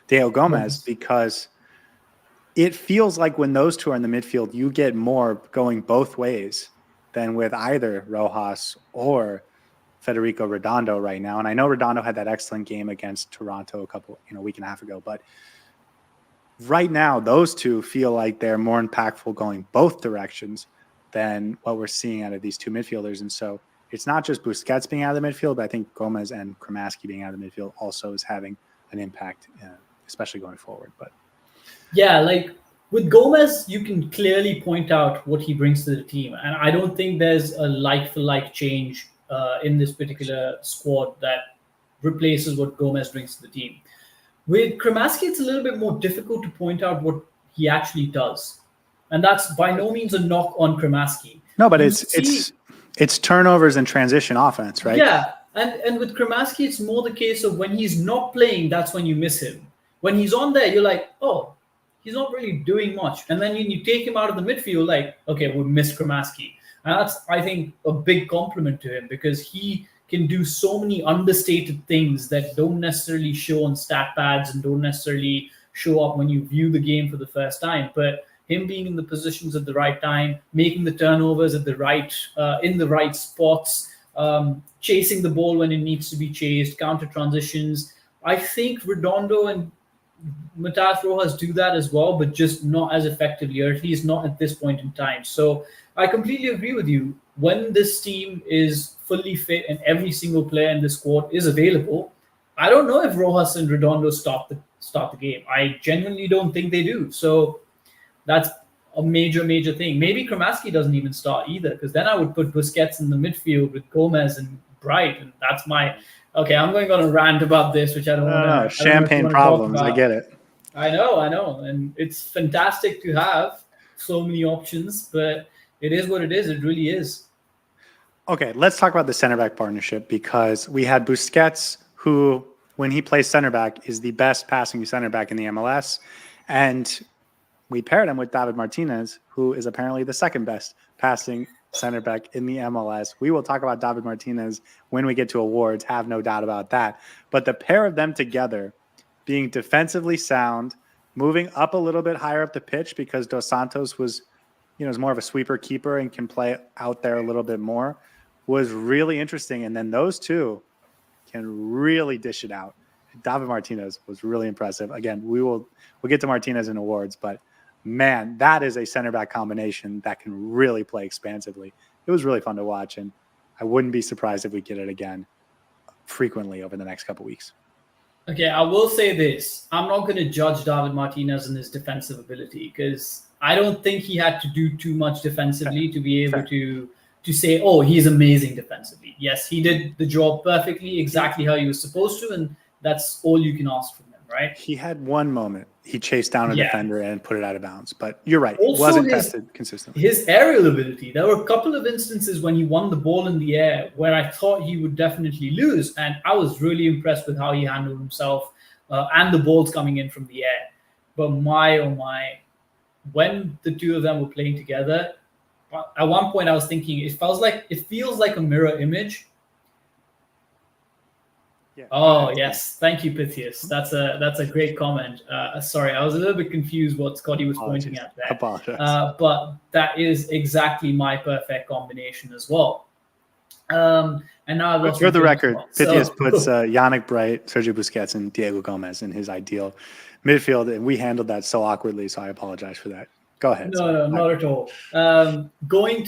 Diego Gomez, because it feels like when those two are in the midfield, you get more going both ways than with either Rojas or Federico Redondo right now. And I know Redondo had that excellent game against Toronto a week and a half ago, but right now those two feel like they're more impactful going both directions than what we're seeing out of these two midfielders. And so it's not just Busquets being out of the midfield, but I think Gomez and Cremaschi being out of the midfield also is having an impact, especially going forward. But yeah, like with Gomez, you can clearly point out what he brings to the team. And I don't think there's a like-for-like change in this particular squad that replaces what Gomez brings to the team. With Cremaschi, it's a little bit more difficult to point out what he actually does. And that's by no means a knock on Cremaschi. No, but it's turnovers and transition offense, right? Yeah, and with Cremaschi, it's more the case of when he's not playing, that's when you miss him. When he's on there, you're like, oh, he's not really doing much. And then you take him out of the midfield, like, okay, we missed Cremaschi. And that's, I think, a big compliment to him, because he can do so many understated things that don't necessarily show on stat pads and don't necessarily show up when you view the game for the first time. But him being in the positions at the right time, making the turnovers at the right in the right spots, chasing the ball when it needs to be chased, counter transitions. I think Redondo and Matías Rojas do that as well, but just not as effectively, or at least not at this point in time. So I completely agree with you. When this team is fully fit and every single player in the squad is available, I don't know if Rojas and Redondo start the game. I genuinely don't think they do. So that's a major thing. Maybe Cremaschi doesn't even start either, because then I would put Busquets in the midfield with Gomez and Bright, and that's my... Okay, I'm going on a rant about this, which I don't want to... Champagne problems, I get it. I know. And it's fantastic to have so many options, but it is what it is. It really is. Okay, let's talk about the center back partnership, because we had Busquets, who, when he plays center back, is the best passing center back in the MLS. And we paired him with David Martínez, who is apparently the second best passing center back in the MLS. We will talk about David Martínez when we get to awards, have no doubt about that. But the pair of them together, being defensively sound, moving up a little bit higher up the pitch, because Dos Santos is more of a sweeper keeper and can play out there a little bit more, was really interesting. And then those two can really dish it out. David Martínez was really impressive. Again, we'll get to Martínez in awards, but man, that is a center back combination that can really play expansively. It was really fun to watch, and I wouldn't be surprised if we get it again frequently over the next couple weeks. Okay, I will say this. I'm not going to judge David Martínez and his defensive ability, because I don't think he had to do too much defensively to be able to to say, oh, he's amazing defensively. Yes, he did the job perfectly, exactly how he was supposed to, and that's all you can ask from him, right? He had one moment. He chased down a Yeah. defender and put it out of bounds. But you're right. Also, Wasn't tested consistently. His aerial ability. There were a couple of instances when he won the ball in the air where I thought he would definitely lose, and I was really impressed with how he handled himself and the balls coming in from the air. But my, oh my, when the two of them were playing together, at one point I was thinking it feels like a mirror image. Yeah. Oh yes, thank you, Pythias. That's a great comment. Sorry, I was a little bit confused what Scotty was pointing at there. Apologize. But that is exactly my perfect combination as well. And now I've lost For the record, well. Pythias puts Yannick Bright, Sergio Busquets, and Diego Gomez in his ideal midfield, and we handled that so awkwardly. So I apologize for that. Go ahead. No, not at all. Going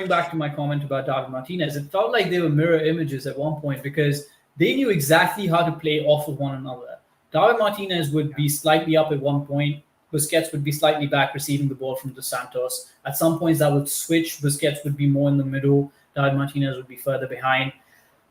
back to my comment about David Martinez, it felt like they were mirror images at one point because they knew exactly how to play off of one another. David Martinez would be slightly up at one point. Busquets would be slightly back receiving the ball from Dos Santos. At some points that would switch. Busquets would be more in the middle. David Martinez would be further behind.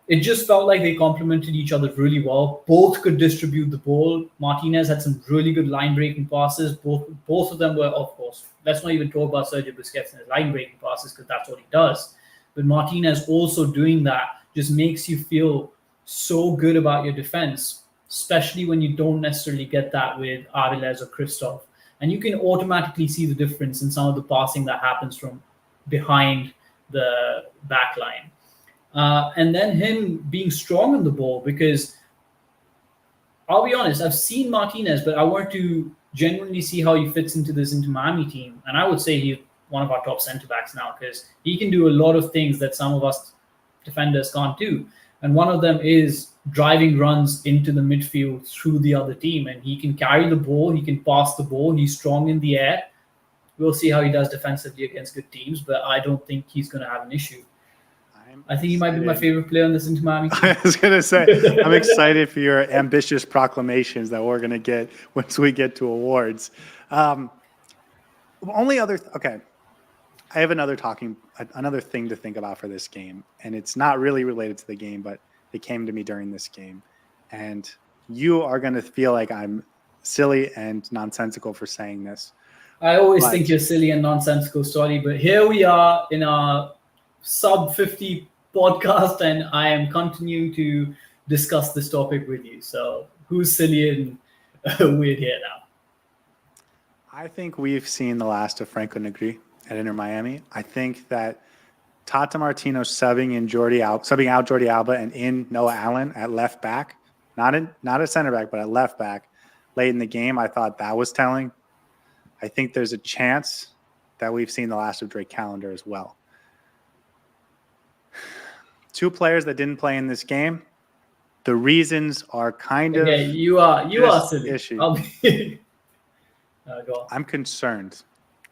It just felt like they complemented each other really well. Both could distribute the ball. Martinez had some really good line-breaking passes. Both of them were, of course, let's not even talk about Sergio Busquets and his line-breaking passes because that's what he does. But Martinez also doing that just makes you feel so good about your defense, especially when you don't necessarily get that with Aviles or Christoph. And you can automatically see the difference in some of the passing that happens from behind the back line. And then him being strong on the ball, because I'll be honest, I've seen Martinez, but I want to genuinely see how he fits into this Inter Miami team. And I would say he's one of our top centre-backs now because he can do a lot of things that some of us defenders can't do. And one of them is driving runs into the midfield through the other team. And he can carry the ball, he can pass the ball, he's strong in the air. We'll see how he does defensively against good teams, but I don't think he's going to have an issue. I think he might be my favorite player on this Inter Miami team. I was going to say, I'm excited for your ambitious proclamations that we're going to get once we get to awards. Okay. I have another thing to think about for this game, and it's not really related to the game, but it came to me during this game. And you are going to feel like I'm silly and nonsensical for saying this. I always think you're silly and nonsensical, Scotty, but here we are in our sub 50 podcast, and I am continuing to discuss this topic with you. So who's silly and weird here now? I think we've seen the last of Franco Negri at Inter Miami. I think that Tata Martino subbing out Jordi Alba and in Noah Allen at left back, not at center back, but at left back late in the game. I thought that was telling. I think there's a chance that we've seen the last of Drake Callender as well. Two players that didn't play in this game. The reasons are kind of you are silly. Issue. Go on. I'm concerned,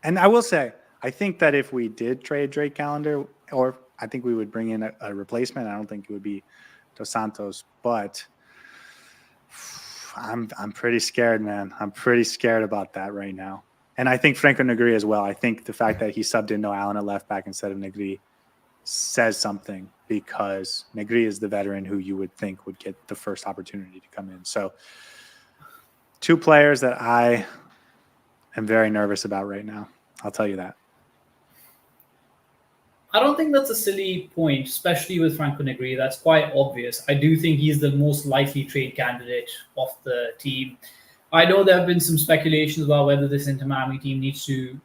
and I will say I think that if we did trade Drake Callender, or I think we would bring in a replacement. I don't think it would be Dos Santos, but I'm pretty scared, man. I'm pretty scared about that right now. And I think Franco Negri as well. I think the fact that he subbed in Noah Allen at left back instead of Negri says something, because Negri is the veteran who you would think would get the first opportunity to come in. So two players that I am very nervous about right now. I'll tell you that. I don't think that's a silly point, especially with Franco Negri. That's quite obvious. I do think he's the most likely trade candidate of the team. I know there have been some speculations about whether this Inter Miami team needs to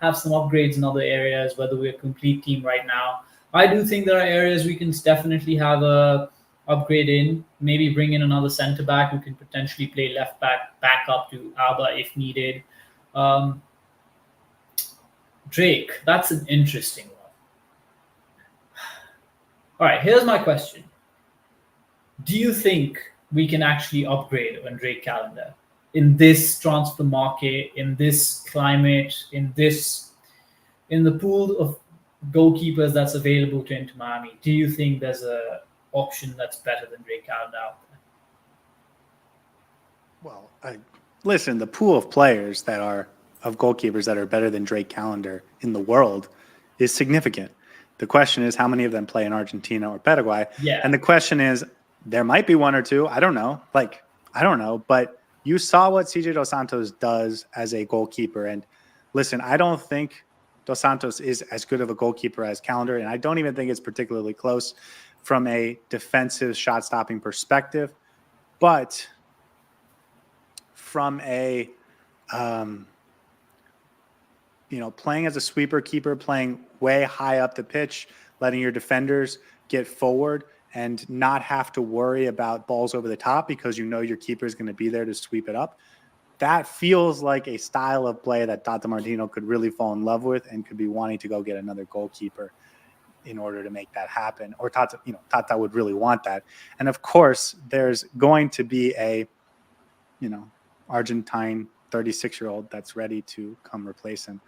have some upgrades in other areas, whether we're a complete team right now. I do think there are areas we can definitely have a upgrade in, maybe bring in another center back who can potentially play left back up to Alba if needed. Drake, that's an interesting one. All right, here's my question. Do you think we can actually upgrade on Drake Callender in this transfer market, in this climate, in the pool of goalkeepers that's available to Inter Miami? Do you think there's a option that's better than Drake Callender out there? Well, listen, the pool of players of goalkeepers that are better than Drake Callender in the world is significant. The question is how many of them play in Argentina or Paraguay? Yeah. And the question is, there might be one or two. I don't know. I don't know. But you saw what CJ Dos Santos does as a goalkeeper. And listen, I don't think Dos Santos is as good of a goalkeeper as Calendar. And I don't even think it's particularly close from a defensive shot stopping perspective. But from a, playing as a sweeper keeper, playing way high up the pitch, letting your defenders get forward and not have to worry about balls over the top because your keeper is going to be there to sweep it up. That feels like a style of play that Tata Martino could really fall in love with and could be wanting to go get another goalkeeper in order to make that happen. Or Tata would really want that. And of course, there's going to be a, Argentine 36-year-old that's ready to come replace him.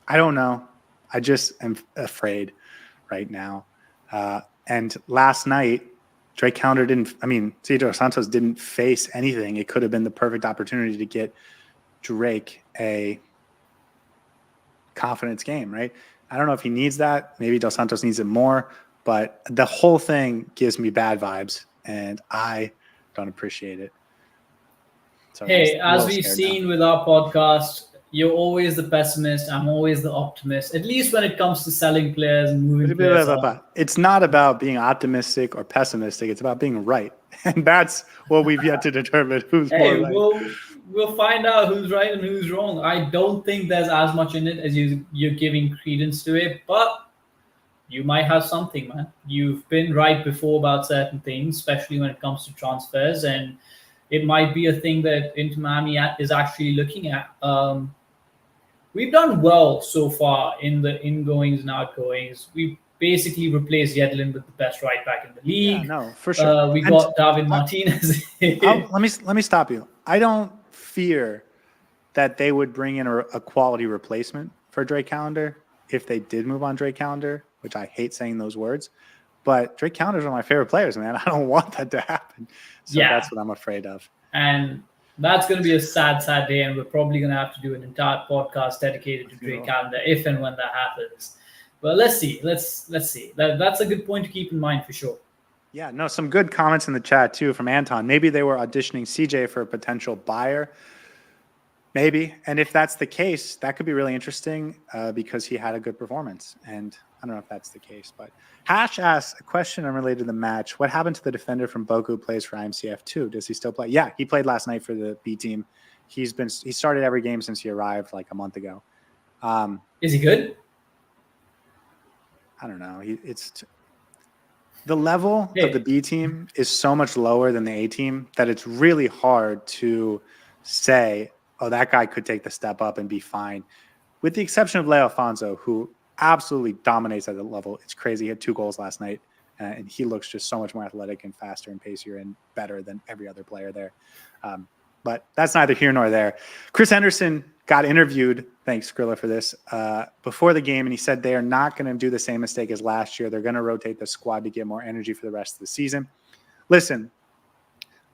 I don't know. I just am afraid right now. And last night, Drake Calendar Cedro Santos didn't face anything. It could have been the perfect opportunity to get Drake a confidence game, right? I don't know if he needs that. Maybe Dos Santos needs it more, but the whole thing gives me bad vibes, and I don't appreciate it. So hey, as we've seen with our podcast, you're always the pessimist. I'm always the optimist, at least when it comes to selling players and moving players on. It's not about being optimistic or pessimistic. It's about being right. And that's what we've yet to determine who's more right. We'll find out who's right and who's wrong. I don't think there's as much in it as you're giving credence to it, but you might have something, man. You've been right before about certain things, especially when it comes to transfers, and it might be a thing that Inter Miami is actually looking at. We've done well so far in the ingoings and outgoings. We basically replaced Yedlin with the best right back in the league. Yeah, no, for sure. We got David Martínez. Let me stop you. I don't fear that they would bring in a quality replacement for Drake Calendar if they did move on Drake Calendar, which I hate saying those words. But Drake Calendar is one of my favorite players, man. I don't want that to happen. So that's what I'm afraid of. And that's going to be a sad, sad day, and we're probably going to have to do an entire podcast dedicated to Drake Calendar if and when that happens. But let's see. Let's see. That's a good point to keep in mind for sure. Yeah, no, some good comments in the chat too from Anton. Maybe they were auditioning CJ for a potential buyer. Maybe. And if that's the case, that could be really interesting because he had a good performance. And I don't know if that's the case, but Hash asks a question unrelated to the match. What happened to the defender from Boku who plays for IMCF2? Does he still play? Yeah, he played last night for the B team. He started every game since he arrived like a month ago. Is he good? I don't know. The level of the B team is so much lower than the A team that it's really hard to say, oh, that guy could take the step up and be fine. With the exception of Leo Alfonso, who absolutely dominates at the level. It's crazy. He had 2 goals last night, and he looks just so much more athletic and faster and pacier and better than every other player there. But that's neither here nor there. Chris Henderson got interviewed, thanks Skrilla for this, before the game, and he said they are not going to do the same mistake as last year. They're going to rotate the squad to get more energy for the rest of the season. Listen,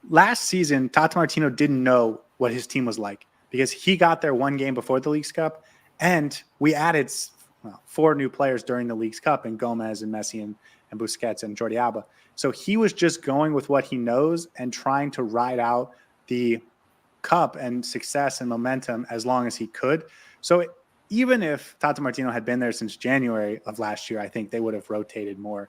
last season, Tata Martino didn't know what his team was like because he got there 1 game before the Leagues Cup, and we added 4 new players during the Leagues Cup, and Gomez and Messi and Busquets and Jordi Alba. So he was just going with what he knows and trying to ride out the cup and success and momentum as long as he could. So even if Tata Martino had been there since January of last year, I think they would have rotated more.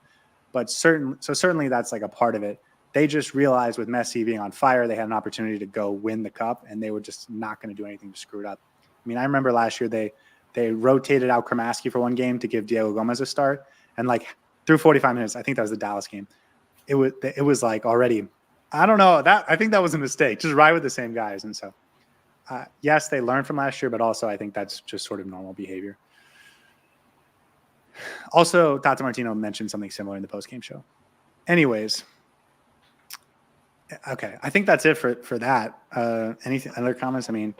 But certainly that's like a part of it. They just realized with Messi being on fire, they had an opportunity to go win the cup, and they were just not going to do anything to screw it up. I mean, I remember last year they rotated out Kramaski for 1 game to give Diego Gomez a start, and like through 45 minutes, I think that was the Dallas game. It was like already, I don't know, I think that was a mistake. Just ride with the same guys, and so yes, they learned from last year, but also I think that's just sort of normal behavior. Also, Tata Martino mentioned something similar in the post-game show. Anyways, okay, I think that's it for that. Anything other comments? I mean,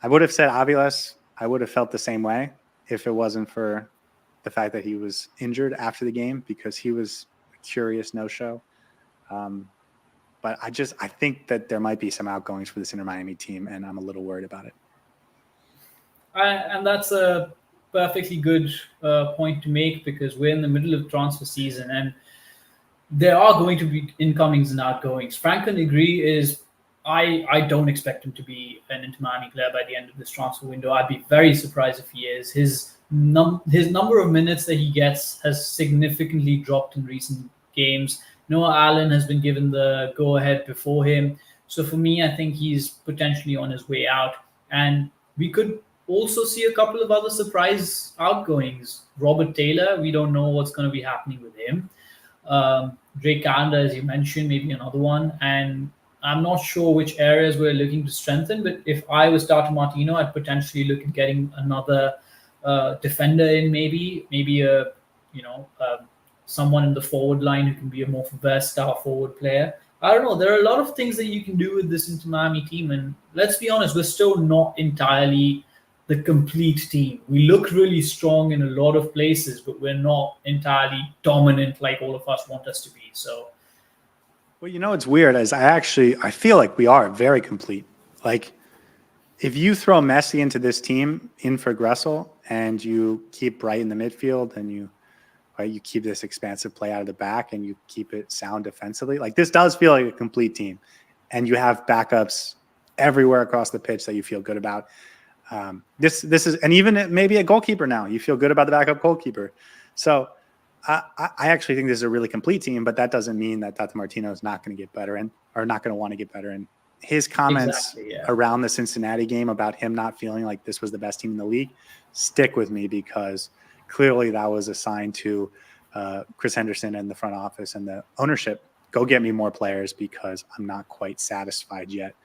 I would have said Aviles. I would have felt the same way if it wasn't for the fact that he was injured after the game because he was a curious no-show. But I think that there might be some outgoings for this Inter Miami team, and I'm a little worried about it. And that's a perfectly good point to make, because we're in the middle of transfer season and there are going to be incomings and outgoings. Franco Negri is, I don't expect him to be an Inter Miami player by the end of this transfer window. I'd be very surprised if he is. His number of minutes that he gets has significantly dropped in recent games. Noah Allen has been given the go-ahead before him. So for me, I think he's potentially on his way out. And we could also see a couple of other surprise outgoings. Robert Taylor, we don't know what's going to be happening with him. Drake Calendar, as you mentioned, maybe another one. And I'm not sure which areas we're looking to strengthen, but if I was Tata Martino, I'd potentially look at getting another defender in, maybe a someone in the forward line who can be a more versatile forward player. I don't know. There are a lot of things that you can do with this Inter Miami team, and let's be honest, we're still not entirely the complete team. We look really strong in a lot of places, but we're not entirely dominant like all of us want us to be. So, well, it's weird. I feel like we are very complete. Like, if you throw Messi into this team in for Gressel and you keep Bright in the midfield and you keep this expansive play out of the back and you keep it sound defensively, like, this does feel like a complete team. And you have backups everywhere across the pitch that you feel good about. This is, and even maybe a goalkeeper now, you feel good about the backup goalkeeper. So I actually think this is a really complete team, but that doesn't mean that Tata Martino is not going to get better or not going to want to get better. And his comments around the Cincinnati game about him not feeling like this was the best team in the league stick with me, because clearly that was a sign to Chris Henderson and the front office and the ownership, go get me more players because I'm not quite satisfied yet.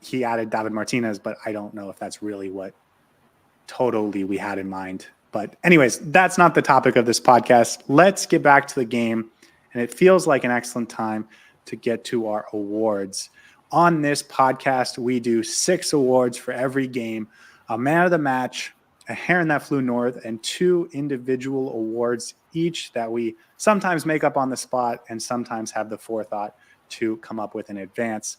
He added David Martinez, but I don't know if that's really what totally we had in mind. But anyways, that's not the topic of this podcast. Let's get back to the game. And it feels like an excellent time to get to our awards. On this podcast, we do 6 awards for every game: a man of the match, a heron that flew north, and 2 individual awards each that we sometimes make up on the spot and sometimes have the forethought to come up with in advance.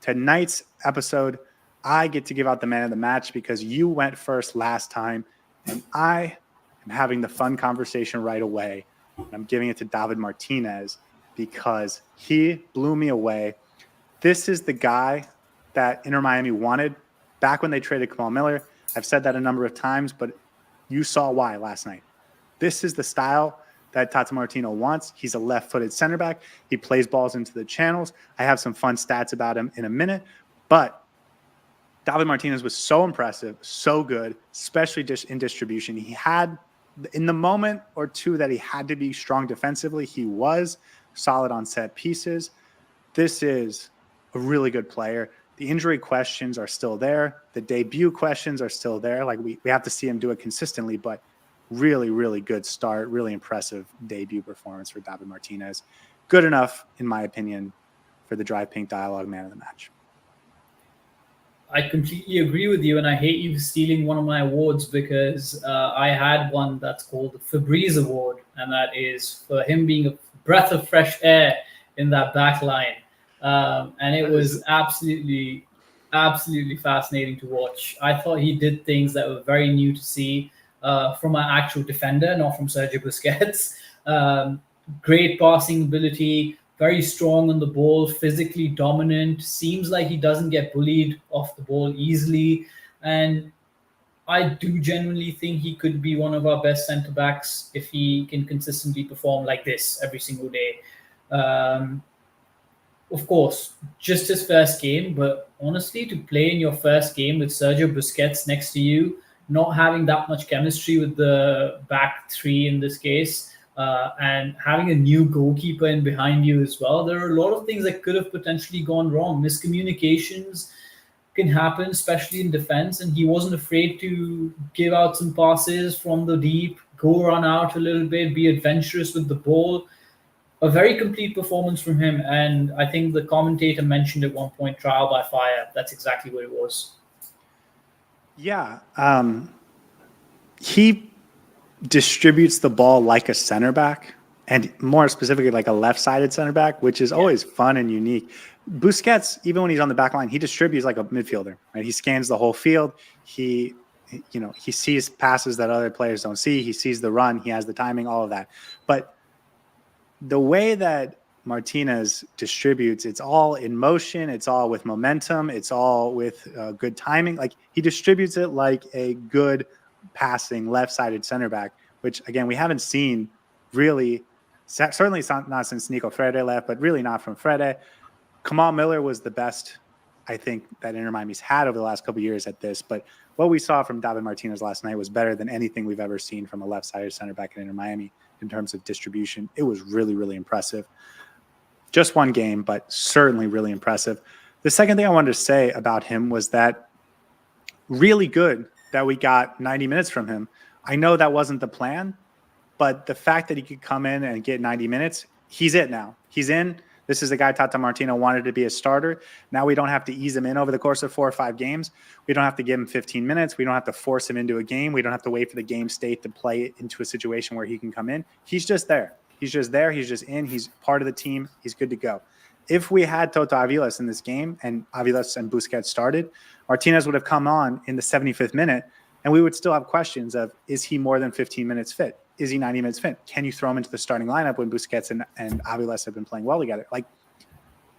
Tonight's episode, I get to give out the man of the match because you went first last time, and I am having the fun conversation right away. I'm giving it to David Martínez because he blew me away. This is the guy that Inter Miami wanted back when they traded Kamal Miller. I've said that a number of times, but you saw why last night. This is the style that Tata Martino wants. He's a left-footed center back. He plays balls into the channels. I have some fun stats about him in a minute, but David Martínez was so impressive, so good, especially in distribution. He had, in the moment or two that he had to be strong defensively, he was solid on set pieces. This is a really good player. The injury questions are still there. The debut questions are still there. Like, we have to see him do it consistently, but really, really good start. Really impressive debut performance for David Martínez. Good enough, in my opinion, for the Drive Pink Dialogue Man of the Match. I completely agree with you, and I hate you stealing one of my awards because I had one that's called the Febreze Award, and that is for him being a breath of fresh air in that back line. And it was absolutely fascinating to watch. I thought he did things that were very new to see from an actual defender, not from Sergio Busquets. Great passing ability, very strong on the ball, physically dominant. Seems like he doesn't get bullied off the ball easily. And I do genuinely think he could be one of our best centre backs if he can consistently perform like this every single day. Of course, just his first game, but honestly, to play in your first game with Sergio Busquets next to you, not having that much chemistry with the back three in this case, and having a new goalkeeper in behind you as well, there are a lot of things that could have potentially gone wrong. Miscommunications can happen, especially in defense, and he wasn't afraid to give out some passes from the deep, go run out a little bit, be adventurous with the ball. A very complete performance from him, and I think the commentator mentioned at one point, trial by fire. That's exactly what it was. Yeah. He distributes the ball like a center back, and more specifically like a left-sided center back, which is always fun and unique. Busquets, even when he's on the back line, he distributes like a midfielder, right? He scans the whole field. He he sees passes that other players don't see. He sees the run. He has the timing, all of that. But the way that Martínez distributes, it's all in motion. It's all with momentum. It's all with good timing. Like, he distributes it like a good passing left-sided center back, which, again, we haven't seen really, certainly not since Nico Frede left, but really not from Frede. Kamal Miller was the best, I think, that Inter Miami's had over the last couple of years at this. But what we saw from David Martínez last night was better than anything we've ever seen from a left-sided center back at Inter Miami in terms of distribution. It was really, really impressive. Just one game, but certainly really impressive. The second thing I wanted to say about him was that really good that we got 90 minutes from him. I know that wasn't the plan, but the fact that he could come in and get 90 minutes, he's it now. He's in. This is the guy Tata Martino wanted to be a starter. Now we don't have to ease him in over the course of 4 or 5 games. We don't have to give him 15 minutes. We don't have to force him into a game. We don't have to wait for the game state to play it into a situation where he can come in. He's just there. He's just there. He's just in. He's part of the team. He's good to go. If we had Toto Aviles in this game and Aviles and Busquets started, Martínez would have come on in the 75th minute, and we would still have questions of, is he more than 15 minutes fit? Is he 90 minutes fit? Can you throw him into the starting lineup when Busquets and Aviles have been playing well together? Like,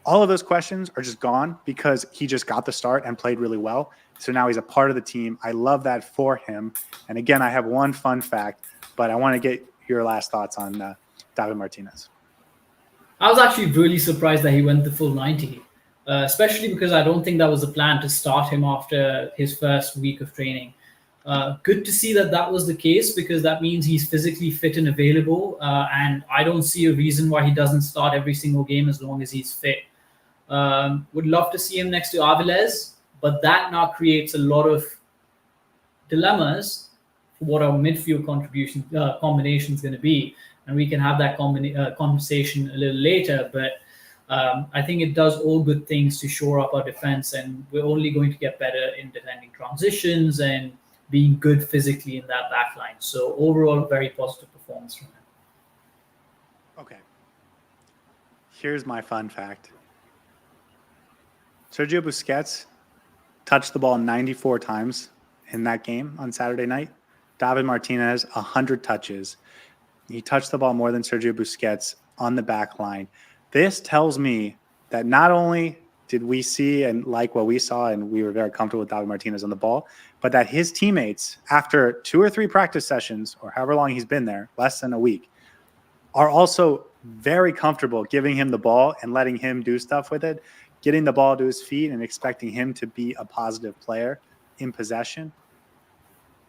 all of those questions are just gone because he just got the start and played really well. So now he's a part of the team. I love that for him. And again, I have one fun fact, but I want to get your last thoughts on David Martínez. I was actually really surprised that he went the full 90, especially because I don't think that was the plan to start him after his first week of training. Good to see that was the case, because that means he's physically fit and available, and I don't see a reason why he doesn't start every single game as long as he's fit. Would love to see him next to Aviles, but that now creates a lot of dilemmas for what our midfield combination is going to be, and we can have that conversation a little later. But I think it does all good things to shore up our defense, and we're only going to get better in defending transitions and being good physically in that back line. So overall, very positive performance from him. Okay. Here's my fun fact. Sergio Busquets touched the ball 94 times in that game on Saturday night. David Martínez, 100 touches. He touched the ball more than Sergio Busquets on the back line. This tells me that not only did we see and like what we saw, and we were very comfortable with David Martínez on the ball, but that his teammates, after 2 or 3 practice sessions, or however long he's been there, less than a week, are also very comfortable giving him the ball and letting him do stuff with it, getting the ball to his feet and expecting him to be a positive player in possession.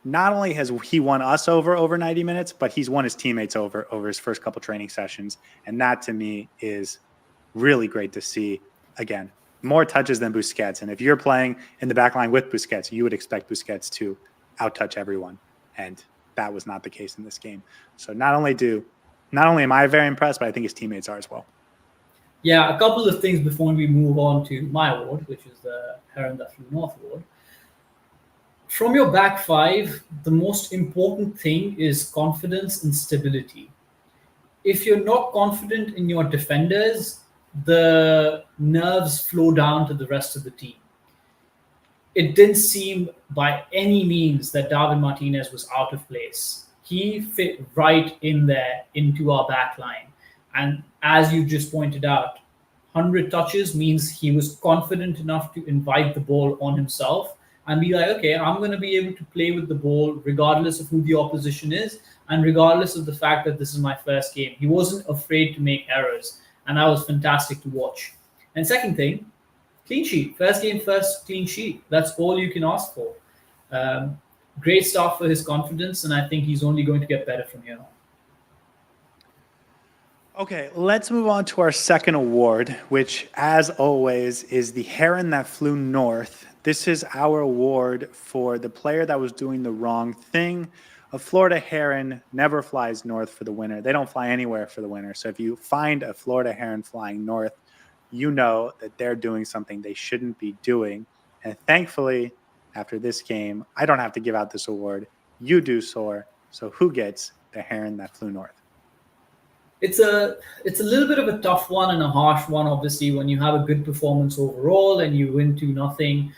Not only has he won us over 90 minutes, but he's won his teammates over his first couple training sessions. And that, to me, is really great to see. Again, more touches than Busquets. And if you're playing in the back line with Busquets, you would expect Busquets to outtouch everyone. And that was not the case in this game. So not only am I very impressed, but I think his teammates are as well. Yeah, a couple of things before we move on to my award, which is the Heron That Flew North award. From your back five, the most important thing is confidence and stability. If you're not confident in your defenders, the nerves flow down to the rest of the team. It didn't seem by any means that David Martínez was out of place. He fit right in there into our back line. And as you just pointed out, 100 touches means he was confident enough to invite the ball on himself and be like, okay, I'm going to be able to play with the ball regardless of who the opposition is and regardless of the fact that this is my first game. He wasn't afraid to make errors, and that was fantastic to watch. And second thing, clean sheet. First game, first clean sheet. That's all you can ask for. Great start for his confidence, and I think he's only going to get better from here on. Okay, let's move on to our second award, which, as always, is the Heron That Flew North. This is our award for the player that was doing the wrong thing. A Florida Heron never flies north for the winter. They don't fly anywhere for the winter. So if you find a Florida Heron flying north, you know that they're doing something they shouldn't be doing. And thankfully, after this game, I don't have to give out this award. You do, Saur. So who gets the Heron That Flew North? It's a little bit of a tough one and a harsh one, obviously, when you have a good performance overall and you win 2-0.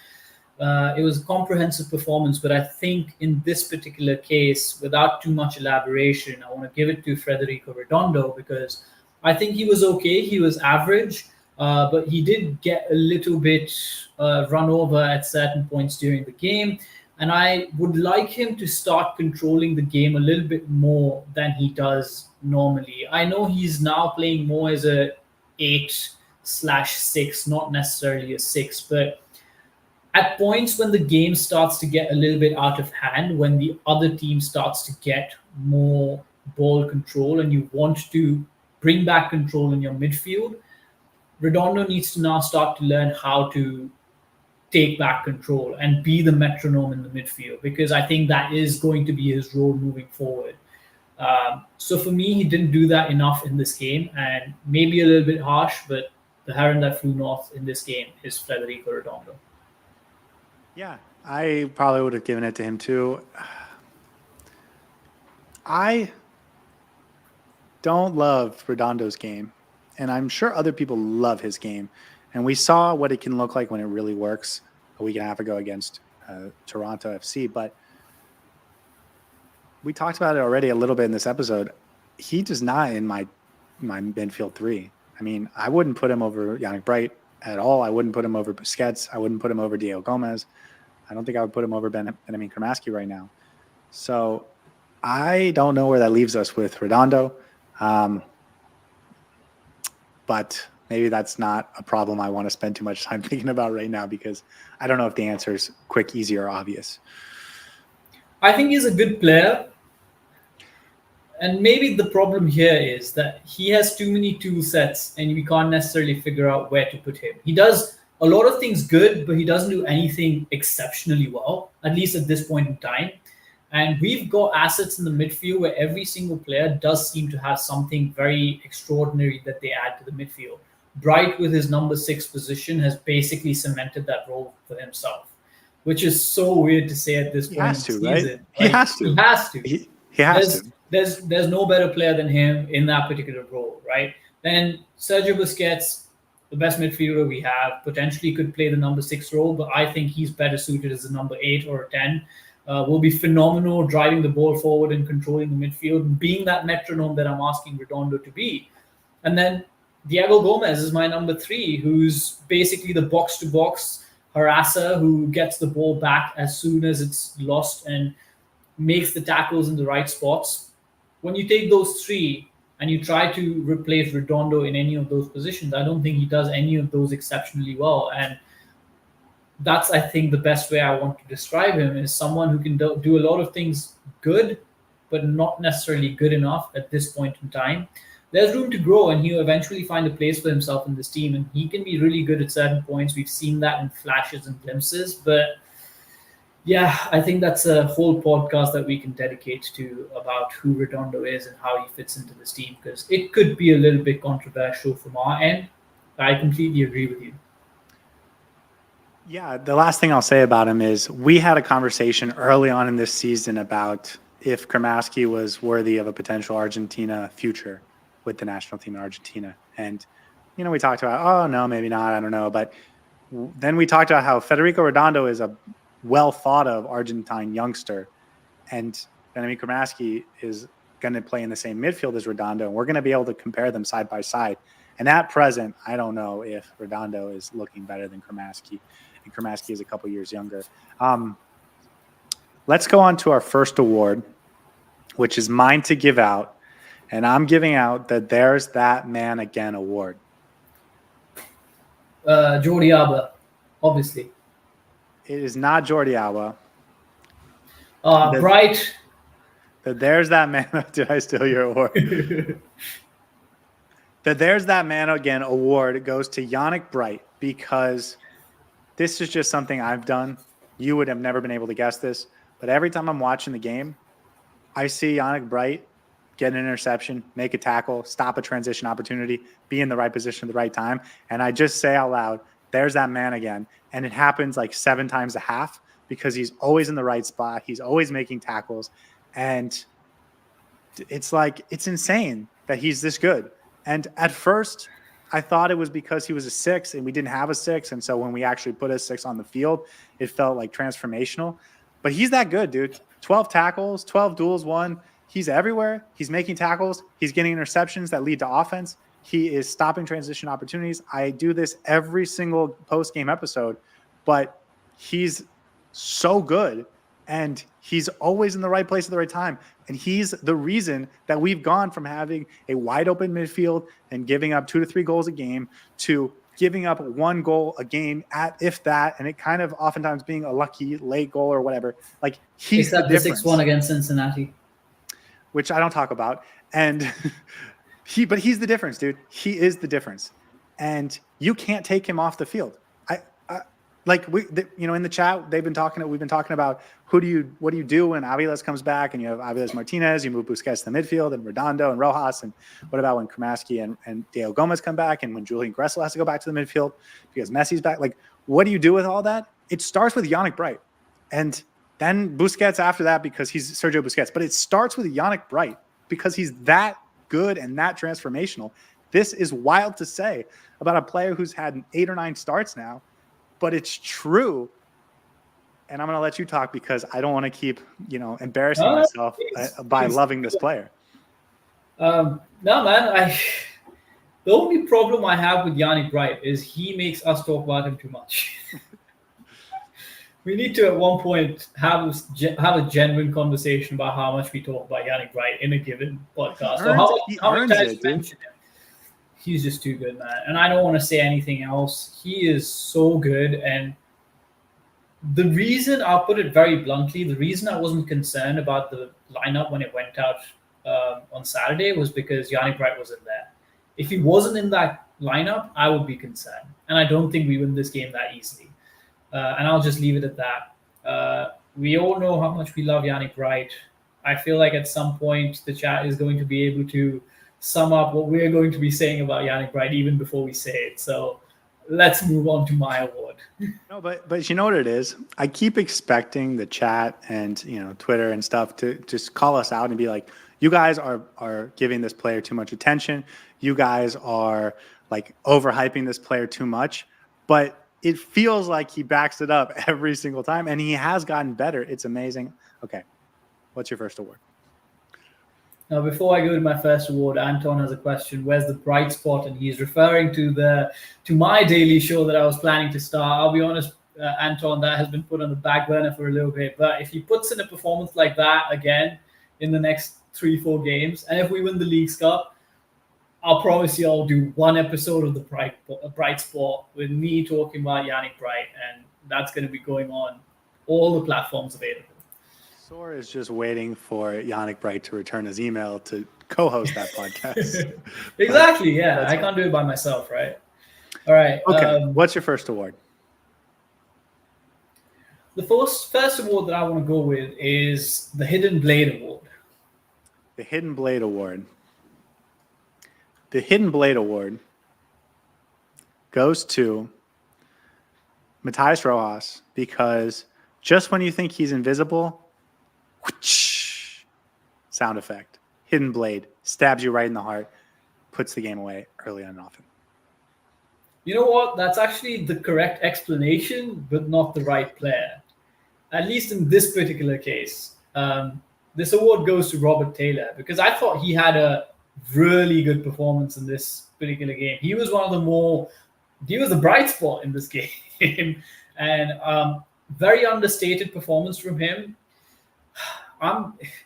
It was a comprehensive performance, but I think in this particular case, without too much elaboration, I want to give it to Federico Redondo because I think he was okay. He was average, but he did get a little bit run over at certain points during the game. And I would like him to start controlling the game a little bit more than he does normally. I know he's now playing more as a 8/6, not necessarily a 6, but at points when the game starts to get a little bit out of hand, when the other team starts to get more ball control and you want to bring back control in your midfield, Redondo needs to now start to learn how to take back control and be the metronome in the midfield because I think that is going to be his role moving forward. So for me, he didn't do that enough in this game and maybe a little bit harsh, but the heron that flew north in this game is Federico Redondo. Yeah, I probably would have given it to him too. I don't love Redondo's game, and I'm sure other people love his game. And we saw what it can look like when it really works a week and a half ago against Toronto FC. But we talked about it already a little bit in this episode. He does not in my midfield three. I mean, I wouldn't put him over Yannick Bright at all. I wouldn't put him over Busquets. I wouldn't put him over Diego Gomez. I don't think I would put him over Benjamin Kramaski right now. So I don't know where that leaves us with Redondo. But maybe that's not a problem I want to spend too much time thinking about right now because I don't know if the answer is quick, easy, or obvious. I think he's a good player. And maybe the problem here is that he has too many tool sets and we can't necessarily figure out where to put him. He does a lot of things good, but he doesn't do anything exceptionally well, at least at this point in time. And we've got assets in the midfield where every single player does seem to have something very extraordinary that they add to the midfield. Bright, with his number 6 position, has basically cemented that role for himself, which is so weird to say at this point in the season. Right? He has to. He has to. He has to. There's no better player than him in that particular role, right? Then Sergio Busquets, the best midfielder we have, potentially could play the number 6 role, but I think he's better suited as a number 8 or a 10. Will be phenomenal driving the ball forward and controlling the midfield and being that metronome that I'm asking Redondo to be. And then Diego Gomez is my number 3, who's basically the box-to-box harasser who gets the ball back as soon as it's lost and makes the tackles in the right spots. When you take those 3 and you try to replace Redondo in any of those positions, I don't think he does any of those exceptionally well. And that's, I think, the best way I want to describe him is someone who can do a lot of things good, but not necessarily good enough at this point in time. There's room to grow, and he'll eventually find a place for himself in this team, and he can be really good at certain points. We've seen that in flashes and glimpses, but yeah, I think that's a whole podcast that we can dedicate to about who Redondo is and how he fits into this team, because it could be a little bit controversial from our end. I completely agree with you. Yeah, the last thing I'll say about him is we had a conversation early on in this season about if Kramaski was worthy of a potential Argentina future with the national team in Argentina. And, we talked about, oh, no, maybe not, I don't know. But then we talked about how Federico Redondo is a well-thought-of Argentine youngster. And Benjamin Kramaski is going to play in the same midfield as Redondo, and we're going to be able to compare them side by side. And at present, I don't know if Redondo is looking better than Kramaski. And Kramaski is a couple years younger. Let's go on to our first award, which is mine to give out. And I'm giving out the There's That Man Again award. Jordi Alba, obviously. It is not Jordi Alba. Bright. The There's That Man. Did I steal your award? The There's That Man Again award goes to Yannick Bright because this is just something I've done. You would have never been able to guess this, but every time I'm watching the game, I see Yannick Bright get an interception, make a tackle, stop a transition opportunity, be in the right position at the right time, and I just say out loud, there's that man again. And it happens like 7 times a half because he's always in the right spot. He's always making tackles. And it's insane that he's this good. And at first, I thought it was because he was a 6 and we didn't have a 6. And so when we actually put a 6 on the field, it felt like transformational. But he's that good, dude. 12 tackles, 12 duels won. He's everywhere. He's making tackles. He's getting interceptions that lead to offense. He is stopping transition opportunities. I do this every single post-game episode, but he's so good. And he's always in the right place at the right time. And he's the reason that we've gone from having a wide open midfield and giving up 2 to 3 goals a game to giving up 1 goal a game at if that, and it kind of oftentimes being a lucky late goal or whatever. Like he's except the difference. 6-1 against Cincinnati, which I don't talk about. And but he's the difference, dude. He is the difference. And you can't take him off the field. In the chat, we've been talking about what do you do when Aviles comes back and you have Aviles Martínez, you move Busquets to the midfield and Redondo and Rojas, and what about when Kramaski and Diego Gomez come back and when Julian Gressel has to go back to the midfield because Messi's back? Like, what do you do with all that? It starts with Yannick Bright and then Busquets after that because he's Sergio Busquets. But it starts with Yannick Bright because he's that good and that transformational. This is wild to say about a player who's had 8 or 9 starts now, but it's true. And I'm going to let you talk because I don't want to keep, embarrassing myself by loving this player. No, man. The only problem I have with Yannick Bright is he makes us talk about him too much. We need to, at one point, have a genuine conversation about how much we talk about Yannick Bright in a given podcast. How many times you mention him. He's just too good, man. And I don't want to say anything else. He is so good. And the reason, I'll put it very bluntly, the reason I wasn't concerned about the lineup when it went out on Saturday was because Yannick Bright wasn't there. If he wasn't in that lineup, I would be concerned. And I don't think we win this game that easily. And I'll just leave it at that. We all know how much we love Yannick Bright. I feel like at some point the chat is going to be able to sum up what we're going to be saying about Yannick Bright even before we say it. So let's move on to my award. No, but you know what it is? I keep expecting the chat and Twitter and stuff to just call us out and be like, you guys are giving this player too much attention. You guys are like overhyping this player too much. But it feels like he backs it up every single time, and he has gotten better. It's amazing. Okay, what's your first award? Now, before I go to my first award, Anton has a question. Where's the bright spot? And he's referring to my daily show that I was planning to start. I'll be honest, Anton, that has been put on the back burner for a little bit. But if he puts in a performance like that again in the next 3-4 games, and if we win the Leagues Cup, I'll promise you I'll do one episode of the Bright Spot with me talking about Yannick Bright, and that's going to be going on all the platforms available. Saur is just waiting for Yannick Bright to return his email to co-host that podcast. Exactly, yeah. I can't do it by myself, right? All right. Okay, what's your first award? The first award that I want to go with is the Hidden Blade Award. The Hidden Blade Award. The Hidden Blade Award goes to Matías Rojas because just when you think he's invisible, whoosh, sound effect, hidden blade, stabs you right in the heart, puts the game away early and often. You know what? That's actually the correct explanation, but not the right player. At least in this particular case. This award goes to Robert Taylor because I thought he had a really good performance in this particular game. He was he was the bright spot in this game. And very understated performance from him.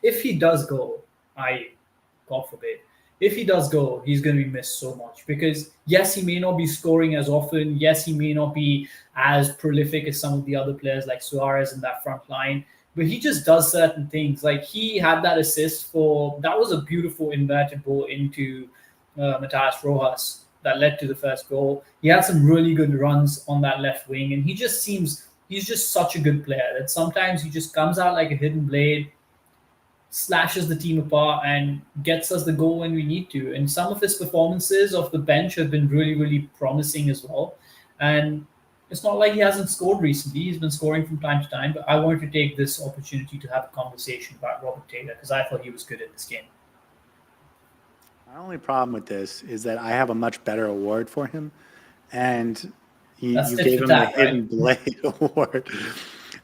If he does go, God forbid, if he does go, he's going to be missed so much because yes, he may not be scoring as often. Yes, he may not be as prolific as some of the other players like Suárez in that front line, but he just does certain things. Like he had that assist that was a beautiful inverted ball into Matías Rojas that led to the first goal. He had some really good runs on that left wing, and he's just such a good player that sometimes he just comes out like a hidden blade, slashes the team apart, and gets us the goal when we need to. And some of his performances off the bench have been really, really promising as well. And it's not like he hasn't scored recently. He's been scoring from time to time. But I wanted to take this opportunity to have a conversation about Robert Taylor because I thought he was good in this game. My only problem with this is that I have a much better award for him, and That's you tit gave for him the tat, right? Hidden Blade Award.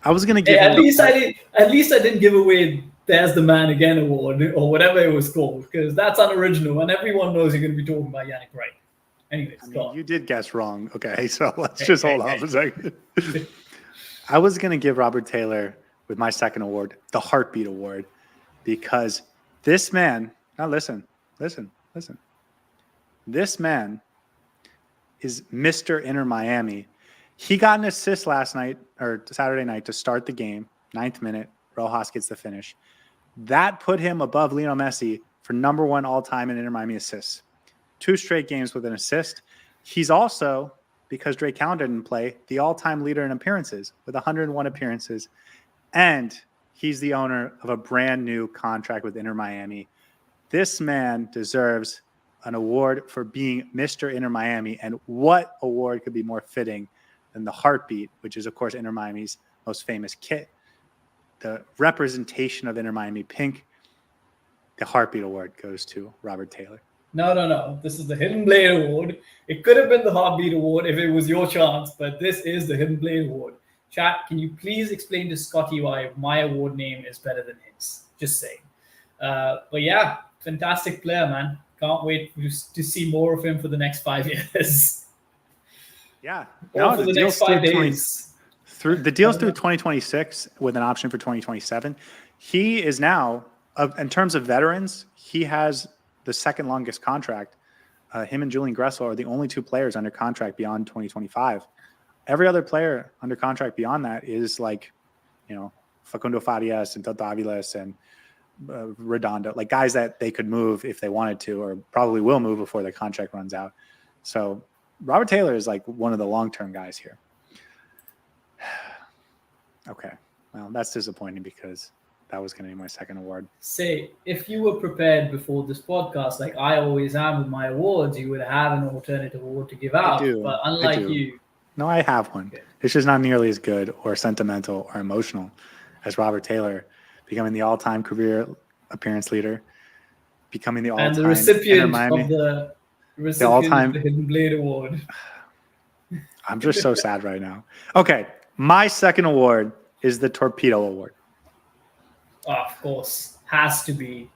I was gonna Hey, give him at least I didn't give away "There's the Man Again" award or whatever it was called, because that's unoriginal, and everyone knows you're going to be talking about Yannick Bright. Anyways, I go mean, on. you did guess wrong. Okay, so let's Hey, just hey, hold off hey. a second. I was gonna give Robert Taylor with my second award, the Heartbeat Award, because this man. Now listen. This man is Mr. Inter Miami. He got an assist last night or Saturday night to start the game, 9th minute. Rojas gets the finish. That put him above Lionel Messi for number one all time in Inter Miami assists. 2 straight games with an assist. He's also, because Drake Count didn't play, the all-time leader in appearances with 101 appearances. And he's the owner of a brand new contract with Inter Miami. This man deserves an award for being Mr. Inter Miami. And what award could be more fitting than the Heartbeat, which is, of course, Inter Miami's most famous kit, the representation of Inter Miami pink. The Heartbeat Award goes to Robert Taylor. No. This is the Hidden Blade Award. It could have been the Heartbeat Award if it was your chance, but this is the Hidden Blade Award. Chat, can you please explain to Scotty why my award name is better than his? Just saying. But yeah, fantastic player, man. Can't wait to see more of him for the next 5 years. Yeah. Or for the next 5 days. The deal's through 2026 with an option for 2027. He is now, in terms of veterans, he has the second longest contract. Him and Julian Gressel are the only 2 players under contract beyond 2025. Every other player under contract beyond that is like, Facundo Farias and Toto Aviles and Redondo, like guys that they could move if they wanted to, or probably will move before their contract runs out. So Robert Taylor is like one of the long-term guys here. Okay. Well, that's disappointing because that was going to be my second award. Say, if you were prepared before this podcast, like I always am with my awards, you would have an alternative award to give out. But unlike you. No, I have one. Okay. It's just not nearly as good or sentimental or emotional as Robert Taylor becoming the all-time career appearance leader, becoming the all-time and the recipient of the all-time Hidden Blade Award. I'm just so sad right now. Okay, my second award is the Torpedo Award. Oh, of course, has to be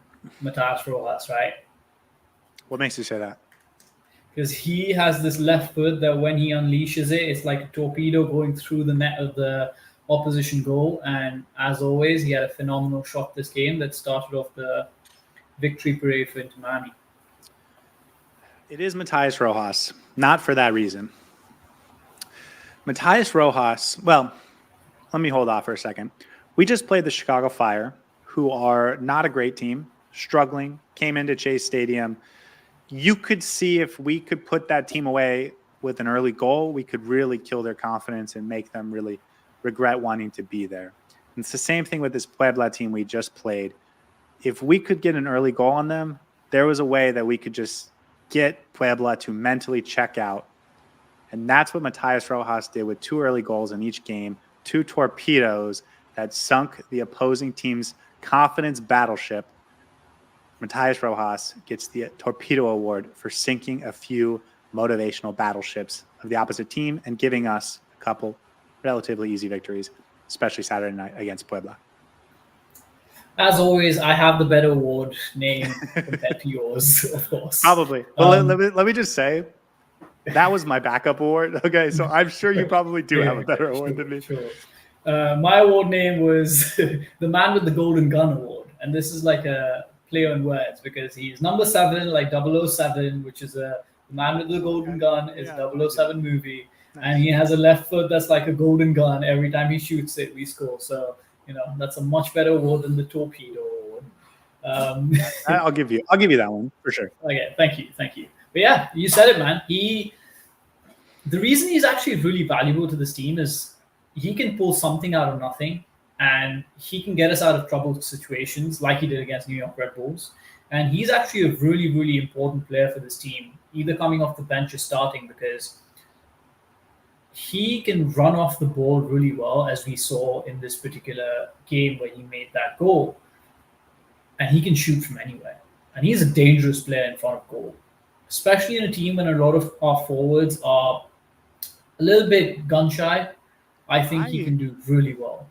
Matías Rojas, right? What makes you say that? Because he has this left foot that when he unleashes it, it's like a torpedo going through the net of the opposition goal. And as always, he had a phenomenal shot this game that started off the victory parade for Inter Miami. It is Matías Rojas, not for that reason. Matías Rojas, well, let me hold off for a second. We just played the Chicago Fire, who are not a great team, struggling, came into Chase Stadium. You could see if we could put that team away with an early goal, we could really kill their confidence and make them really regret wanting to be there. And it's the same thing with this Puebla team we just played. If we could get an early goal on them, there was a way that we could just get Puebla to mentally check out. And that's what Matías Rojas did with 2 early goals in each game, 2 torpedoes that sunk the opposing team's confidence battleship. Matías Rojas gets the Torpedo Award for sinking a few motivational battleships of the opposite team and giving us a couple relatively easy victories, especially Saturday night against Puebla. As always, I have the better award name compared to yours, of course. Probably. Well, let me just say, that was my backup award. Okay, so I'm sure you probably do have a better award than me. Sure. My award name was the Man with the Golden Gun Award. And this is like a play on words because he's number 7, like 007, which is the Man with the Golden Gun is a 007 movie. Nice. And he has a left foot that's like a golden gun. Every time he shoots it, we score. So, that's a much better award than the Torpedo Award. I'll give you that one for sure. Okay, thank you. But yeah, you said it, man. The reason he's actually really valuable to this team is he can pull something out of nothing. And he can get us out of troubled situations like he did against New York Red Bulls. And he's actually a really, really important player for this team, either coming off the bench or starting, because he can run off the ball really well, as we saw in this particular game where he made that goal. And he can shoot from anywhere. and he's a dangerous player in front of goal, especially in a team when a lot of our forwards are a little bit gun shy. I think he I can do really well.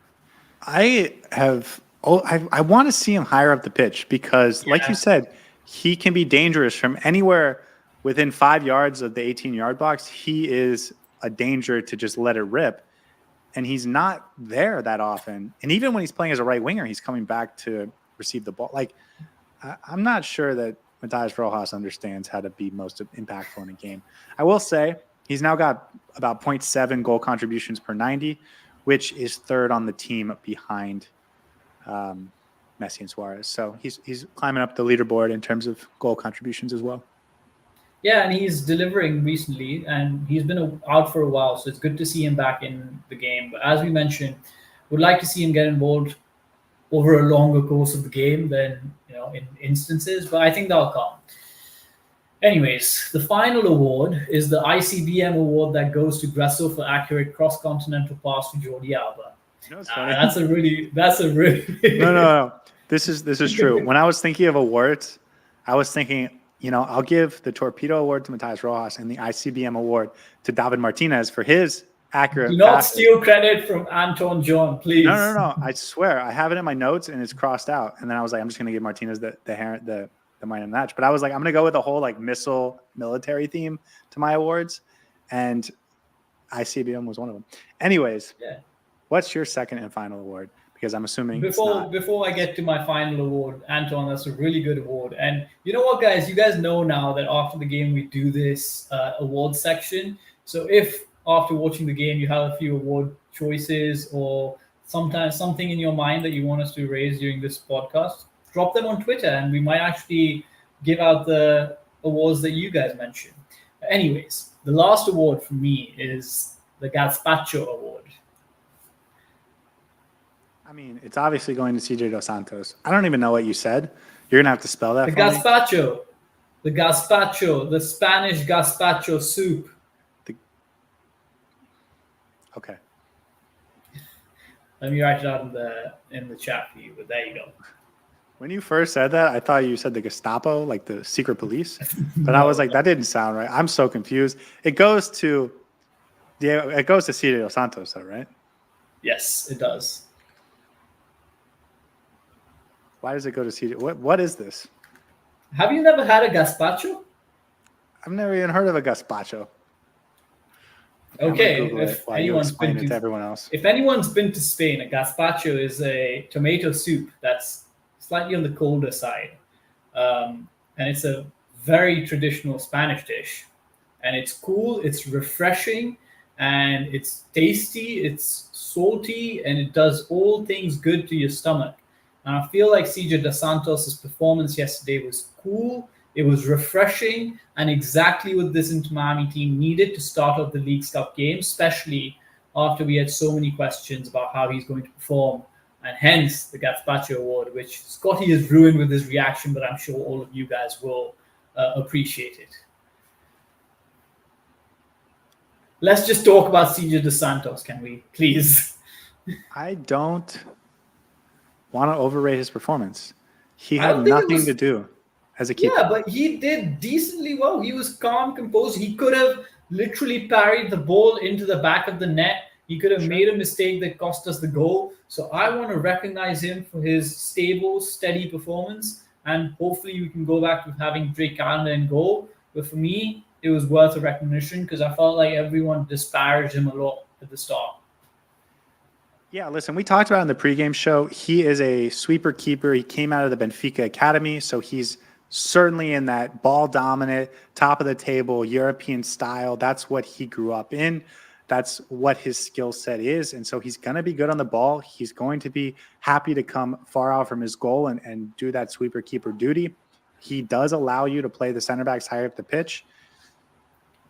I have I want to see him higher up the pitch because, like you Yeah, said, he can be dangerous from anywhere within 5 yards of the 18-yard box. He is a danger to just let it rip, and he's not there that often. And even when he's playing as a right winger, he's coming back to receive the ball. Like I'm not sure that Matías Rojas understands how to be most impactful in a game. I will say he's now got about 0.7 goal contributions per 90, which is third on the team behind Messi and Suarez. So he's climbing up the leaderboard in terms of goal contributions as well. yeah, and he's delivering recently, and he's been out for a while, so it's good to see him back in the game. But as we mentioned, would like to see him get involved over a longer course of the game than in instances, but I think that'll come. Anyways, the final award is the ICBM award that goes to Gresso for accurate cross-continental pass to Jordi Alba. You know, it's funny. That's a really No. This is true. When I was thinking of awards, I was thinking, I'll give the Torpedo Award to Matías Rojas and the ICBM Award to David Martínez for his accurate Do not passes. steal credit from Anton John, please. No. I swear, I have it in my notes and it's crossed out. And then I was like, I'm just gonna give Martínez the man of the match. But I was like, I'm gonna go with the whole missile military theme to my awards, and ICBM was one of them. Anyways, Yeah. What's your second and final award? Because I'm assuming Before I get to my final award, Anton, that's a really good award. And you know what, guys? You guys know now that after the game we do this award section. So if after watching the game you have a few award choices or sometimes something in your mind that you want us to raise during this podcast, drop them on Twitter and we might actually give out the awards that you guys mentioned. Anyways, the last award for me is the Gazpacho Award. I mean, it's obviously going to CJ Dos Santos. I don't even know what you said. You're going to have to spell that The for me. gazpacho, the Spanish gazpacho soup. Okay. Let me write it out in the chat for you, but there you go. When you first said that, I thought you said the Gestapo, like the secret police. But I was like, that didn't sound right. I'm so confused. It goes to CJ Dos Santos, though, right? Yes, it does. Why does it go to CJ? What is this? Have you never had a gazpacho? I've never even heard of a gazpacho. Okay, if anyone's been to everyone else. If anyone's been to Spain, a gazpacho is a tomato soup that's slightly on the colder side, and it's a very traditional Spanish dish. And it's cool, it's refreshing, and it's tasty, it's salty, and it does all things good to your stomach. And I feel like CJ Dos Santos' performance yesterday was cool. It was refreshing and exactly what this Inter Miami team needed to start off the League Cup game, especially after we had so many questions about how he's going to perform. And hence the Gazpacho Award, which Scotty has ruined with his reaction, but I'm sure all of you guys will appreciate it. Let's just talk about CJ Dos Santos, can we, please? I don't want to overrate his performance. He had nothing to do as a keeper. Yeah, but he did decently well. He was calm, composed. He could have literally parried the ball into the back of the net. He could have made a mistake that cost us the goal. So I want to recognize him for his stable, steady performance. And hopefully we can go back to having Drake Calendar in goal. But for me, it was worth a recognition because I felt like everyone disparaged him a lot at the start. Yeah, listen, we talked about it in the pregame show. He is a sweeper keeper. He came out of the Benfica Academy, so he's certainly in that ball dominant, top of the table, European style. That's what he grew up in. That's what his skill set is. And so he's going to be good on the ball. He's going to be happy to come far out from his goal and do that sweeper keeper duty. He does allow you to play the center backs higher up the pitch.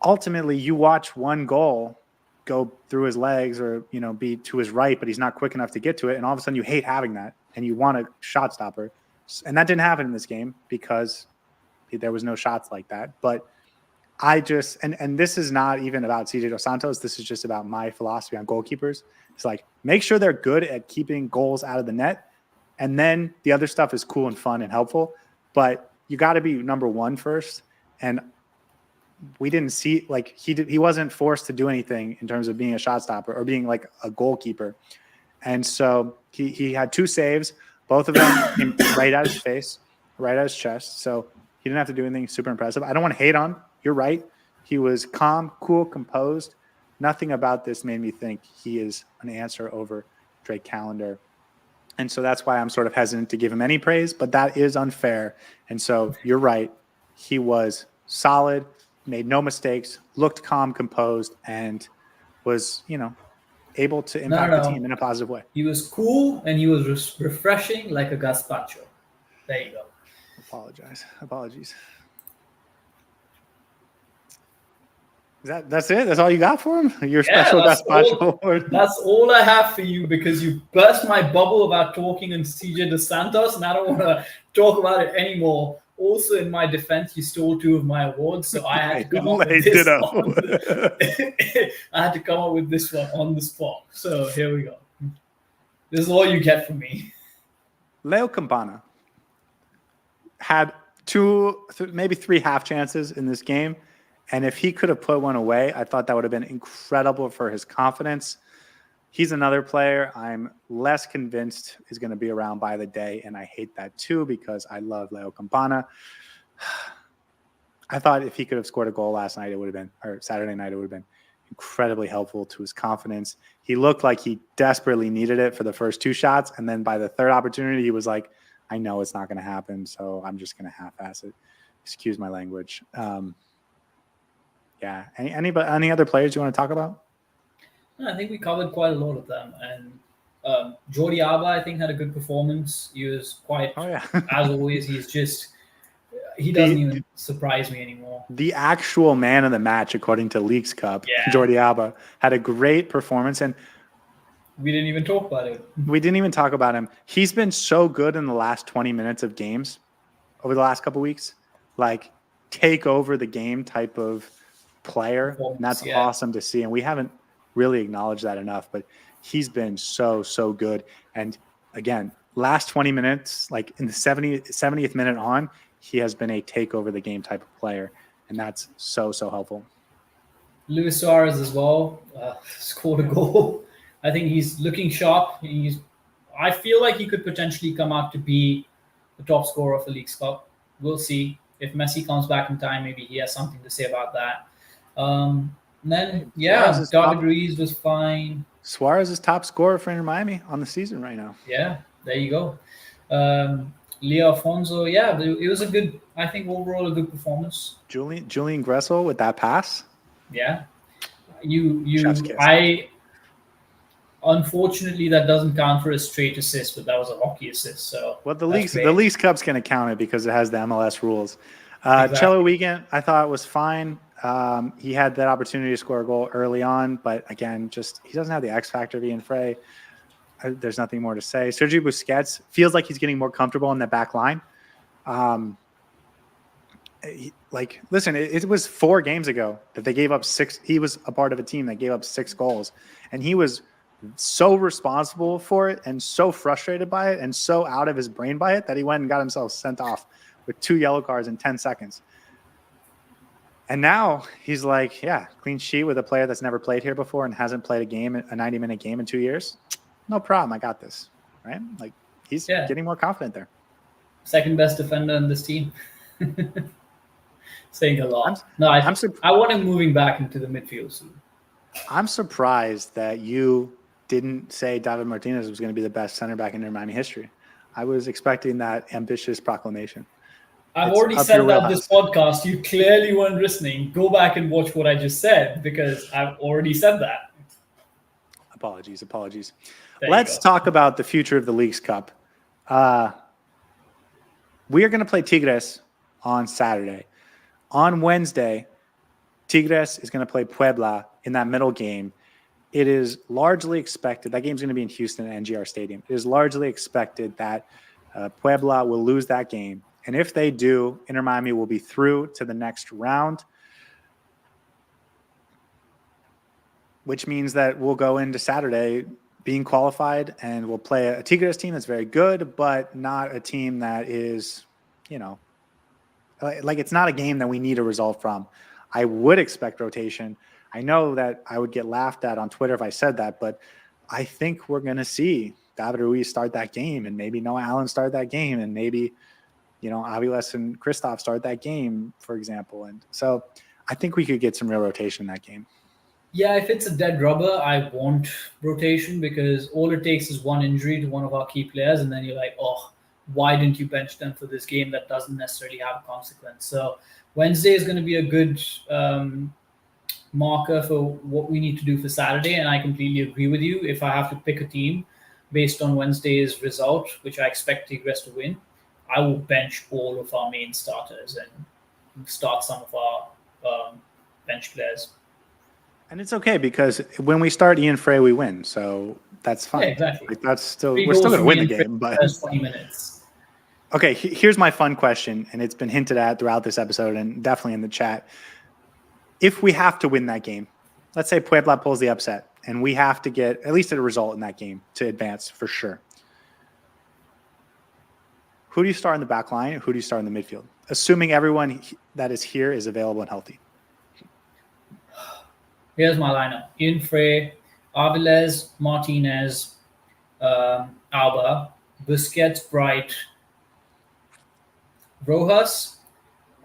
Ultimately, you watch one goal go through his legs or, be to his right, but he's not quick enough to get to it. And all of a sudden you hate having that and you want a shot stopper. And that didn't happen in this game because there was no shots like that. But I just, and this is not even about CJ Dos Santos. This is just about my philosophy on goalkeepers. It's like, make sure they're good at keeping goals out of the net. And then the other stuff is cool and fun and helpful. But you got to be number one first. And we didn't see, like, he wasn't forced to do anything in terms of being a shot stopper or being like a goalkeeper. And so he had 2 saves. Both of them came right at his face, right at his chest. So he didn't have to do anything super impressive. I don't want to hate on. You're right. He was calm, cool, composed. Nothing about this made me think he is an answer over Drake Callender. And so that's why I'm sort of hesitant to give him any praise, but that is unfair. And so you're right. He was solid, made no mistakes, looked calm, composed, and was, able to impact the team in a positive way. He was cool and he was refreshing like a gazpacho. There you go. Apologies. That's it? That's all you got for him? Your special gazpacho award? That's all I have for you because you burst my bubble about talking in CJ Dos Santos, and I don't want to talk about it anymore. Also, in my defense, you stole 2 of my awards, so I had to come up with this I had to come up with this one on the spot. So here we go. This is all you get from me. Leo Campana had 2, maybe 3 half chances in this game. And if he could have put one away, I thought that would have been incredible for his confidence. He's another player I'm less convinced is going to be around by the day, and I hate that too because I love Leo Campana. I thought if he could have scored a goal last night, or Saturday night, it would have been incredibly helpful to his confidence. He looked like he desperately needed it for the first 2 shots, and then by the 3rd opportunity, he was like, I know it's not going to happen, so I'm just going to half-ass it. Excuse my language. Yeah. Any other players you want to talk about? I think we covered quite a lot of them. And Jordi Alba, I think, had a good performance. He was quite, as always, he doesn't even surprise me anymore. The actual man of the match, according to Leagues Cup, Jordi Alba, had a great performance. And we didn't even talk about it. We didn't even talk about him. He's been so good in the last 20 minutes of games over the last couple of weeks. Like, take over the game type of player. And that's awesome to see. And we haven't really acknowledged that enough, but he's been so good. And again, last 20 minutes, like in the 70th minute on, he has been a take over the game type of player. And that's so helpful. Luis Suárez as well scored a goal. I think he's looking sharp. I feel like he could potentially come out to be the top scorer of the Leagues Cup. We'll see. If Messi comes back in time, maybe he has something to say about that. David Ruiz was fine. Suarez is top scorer for Inter Miami on the season right now. Yeah, there you go. Leo Afonso, it was overall a good performance. Julian Gressel with that pass. Yeah. Unfortunately, that doesn't count for a straight assist, but that was a hockey assist. So, well, the Leagues Cup's going to count it because it has the MLS rules. Exactly. Cello Wiegand, I thought was fine. He had that opportunity to score a goal early on, but again, he doesn't have the X factor of Ian Frey. There's nothing more to say. Sergio Busquets feels like he's getting more comfortable in the back line. Listen, it was 4 games ago that they gave up 6. He was a part of a team that gave up 6 goals, and he was so responsible for it and so frustrated by it and so out of his brain by it that he went and got himself sent off with 2 yellow cards in 10 seconds. And now he's like, clean sheet with a player that's never played here before and hasn't played a 90-minute game in 2 years. No problem. I got this. Right? Like, he's getting more confident there. Second best defender in this team. Saying a lot. I want him moving back into the midfield soon. I'm surprised that you didn't say David Martínez was going to be the best center back in Inter Miami history. I was expecting that ambitious proclamation. I've already said that this podcast. You clearly weren't listening. Go back and watch what I just said because I've already said that. Apologies. Let's talk about the future of the Leagues Cup. We are going to play Tigres on Saturday. On Wednesday, Tigres is going to play Puebla in that middle game. It is largely expected, that game's going to be in Houston at NGR Stadium. It is largely expected that Puebla will lose that game. And if they do, Inter Miami will be through to the next round, which means that we'll go into Saturday being qualified and we'll play a Tigres team that's very good, but not a team that is, Like it's not a game that we need a result from. I would expect rotation. I know that I would get laughed at on Twitter if I said that, but I think we're going to see David Ruiz start that game, and maybe Noah Allen start that game, and maybe, Aviles and Kristoff start that game, for example. And so I think we could get some real rotation in that game. Yeah, if it's a dead rubber, I want rotation because all it takes is one injury to one of our key players, and then you're like, oh, why didn't you bench them for this game that doesn't necessarily have a consequence? So Wednesday is going to be a good marker for what we need to do for Saturday, and I completely agree with you. If I have to pick a team based on Wednesday's result, which I expect Tigres to win, I will bench all of our main starters and start some of our bench players. And it's okay because when we start Ian Frey, we win. So that's fine. Yeah, exactly. Like we're still going to win the game. But 20 minutes. Okay, here's my fun question, and it's been hinted at throughout this episode and definitely in the chat. If we have to win that game, let's say Puebla pulls the upset, and we have to get at least a result in that game to advance for sure. Who do you start in the back line? Who do you start in the midfield? Assuming everyone that is here is available and healthy. Here's my lineup. Ian Frey, Aviles, Martínez, Alba, Busquets, Bright, Rojas,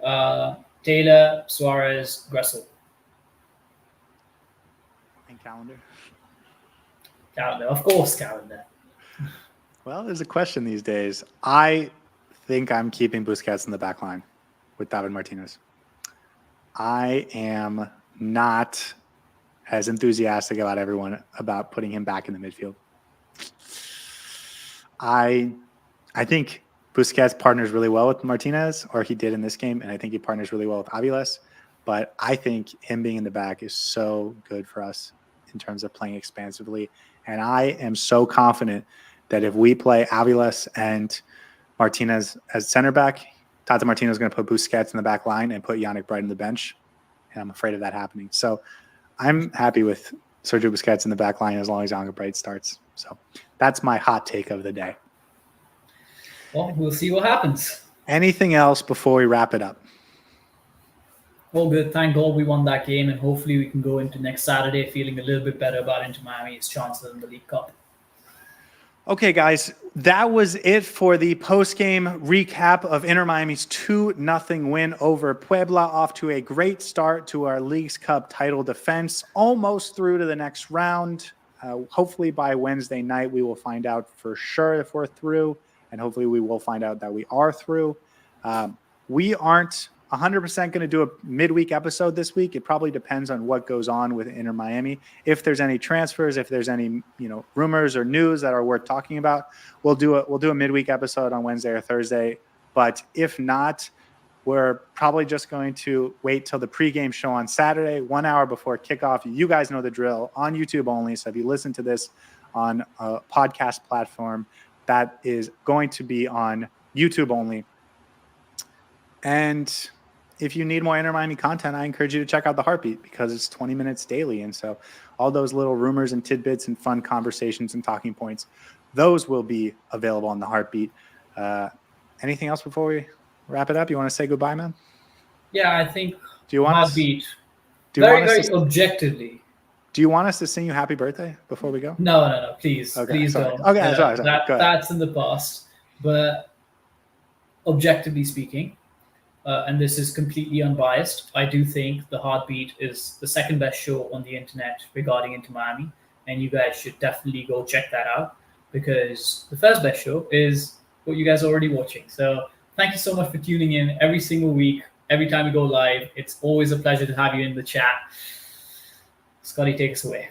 Taylor, Suárez, Gressel. And Calendar. Calendar, of course, Calendar. Well, there's a question these days. I think I'm keeping Busquets in the back line with David Martínez. I am not as enthusiastic about putting him back in the midfield. I think Busquets partners really well with Martínez, or he did in this game, and I think he partners really well with Aviles. But I think him being in the back is so good for us in terms of playing expansively. And I am so confident that if we play Aviles and Martínez as center back, Tata Martino is going to put Busquets in the back line and put Yannick Bright on the bench. And I'm afraid of that happening. So I'm happy with Sergio Busquets in the back line as long as Yannick Bright starts. So that's my hot take of the day. Well, we'll see what happens. Anything else before we wrap it up? All good. Thank God we won that game, and hopefully we can go into next Saturday feeling a little bit better about Inter Miami's chances in the League Cup. Okay, guys, that was it for the post-game recap of Inter Miami's 2-0 win over Puebla, off to a great start to our Leagues Cup title defense, almost through to the next round. Hopefully by Wednesday night, we will find out for sure if we're through, and hopefully we will find out that we are through. We aren't 100% going to do a midweek episode this week. It probably depends on what goes on with Inter Miami. If there's any transfers, if there's any rumors or news that are worth talking about, we'll do a midweek episode on Wednesday or Thursday. But if not, we're probably just going to wait till the pregame show on Saturday, 1 hour before kickoff. You guys know the drill, on YouTube only. So if you listen to this on a podcast platform, that is going to be on YouTube only. And if you need more Inter Miami content, I encourage you to check out The Heartbeat because it's 20 minutes daily. And so all those little rumors and tidbits and fun conversations and talking points, those will be available on The Heartbeat. Anything else before we wrap it up? You want to say goodbye, man? Yeah, I think Heartbeat. Very objectively. Do you want us to sing you happy birthday before we go? No. Please. Okay, please sorry. don't. Okay, sorry. That's in the past. But objectively speaking, and this is completely unbiased, I do think The Heartbeat is the second best show on the internet regarding Inter Miami, and you guys should definitely go check that out because the first best show is what you guys are already watching. So thank you so much for tuning in every single week, every time we go live. It's always a pleasure to have you in the chat. Scotty, take us away.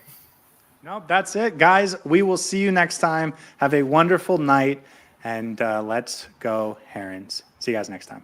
No, that's it, guys. We will see you next time. Have a wonderful night, and let's go Herons. See you guys next time.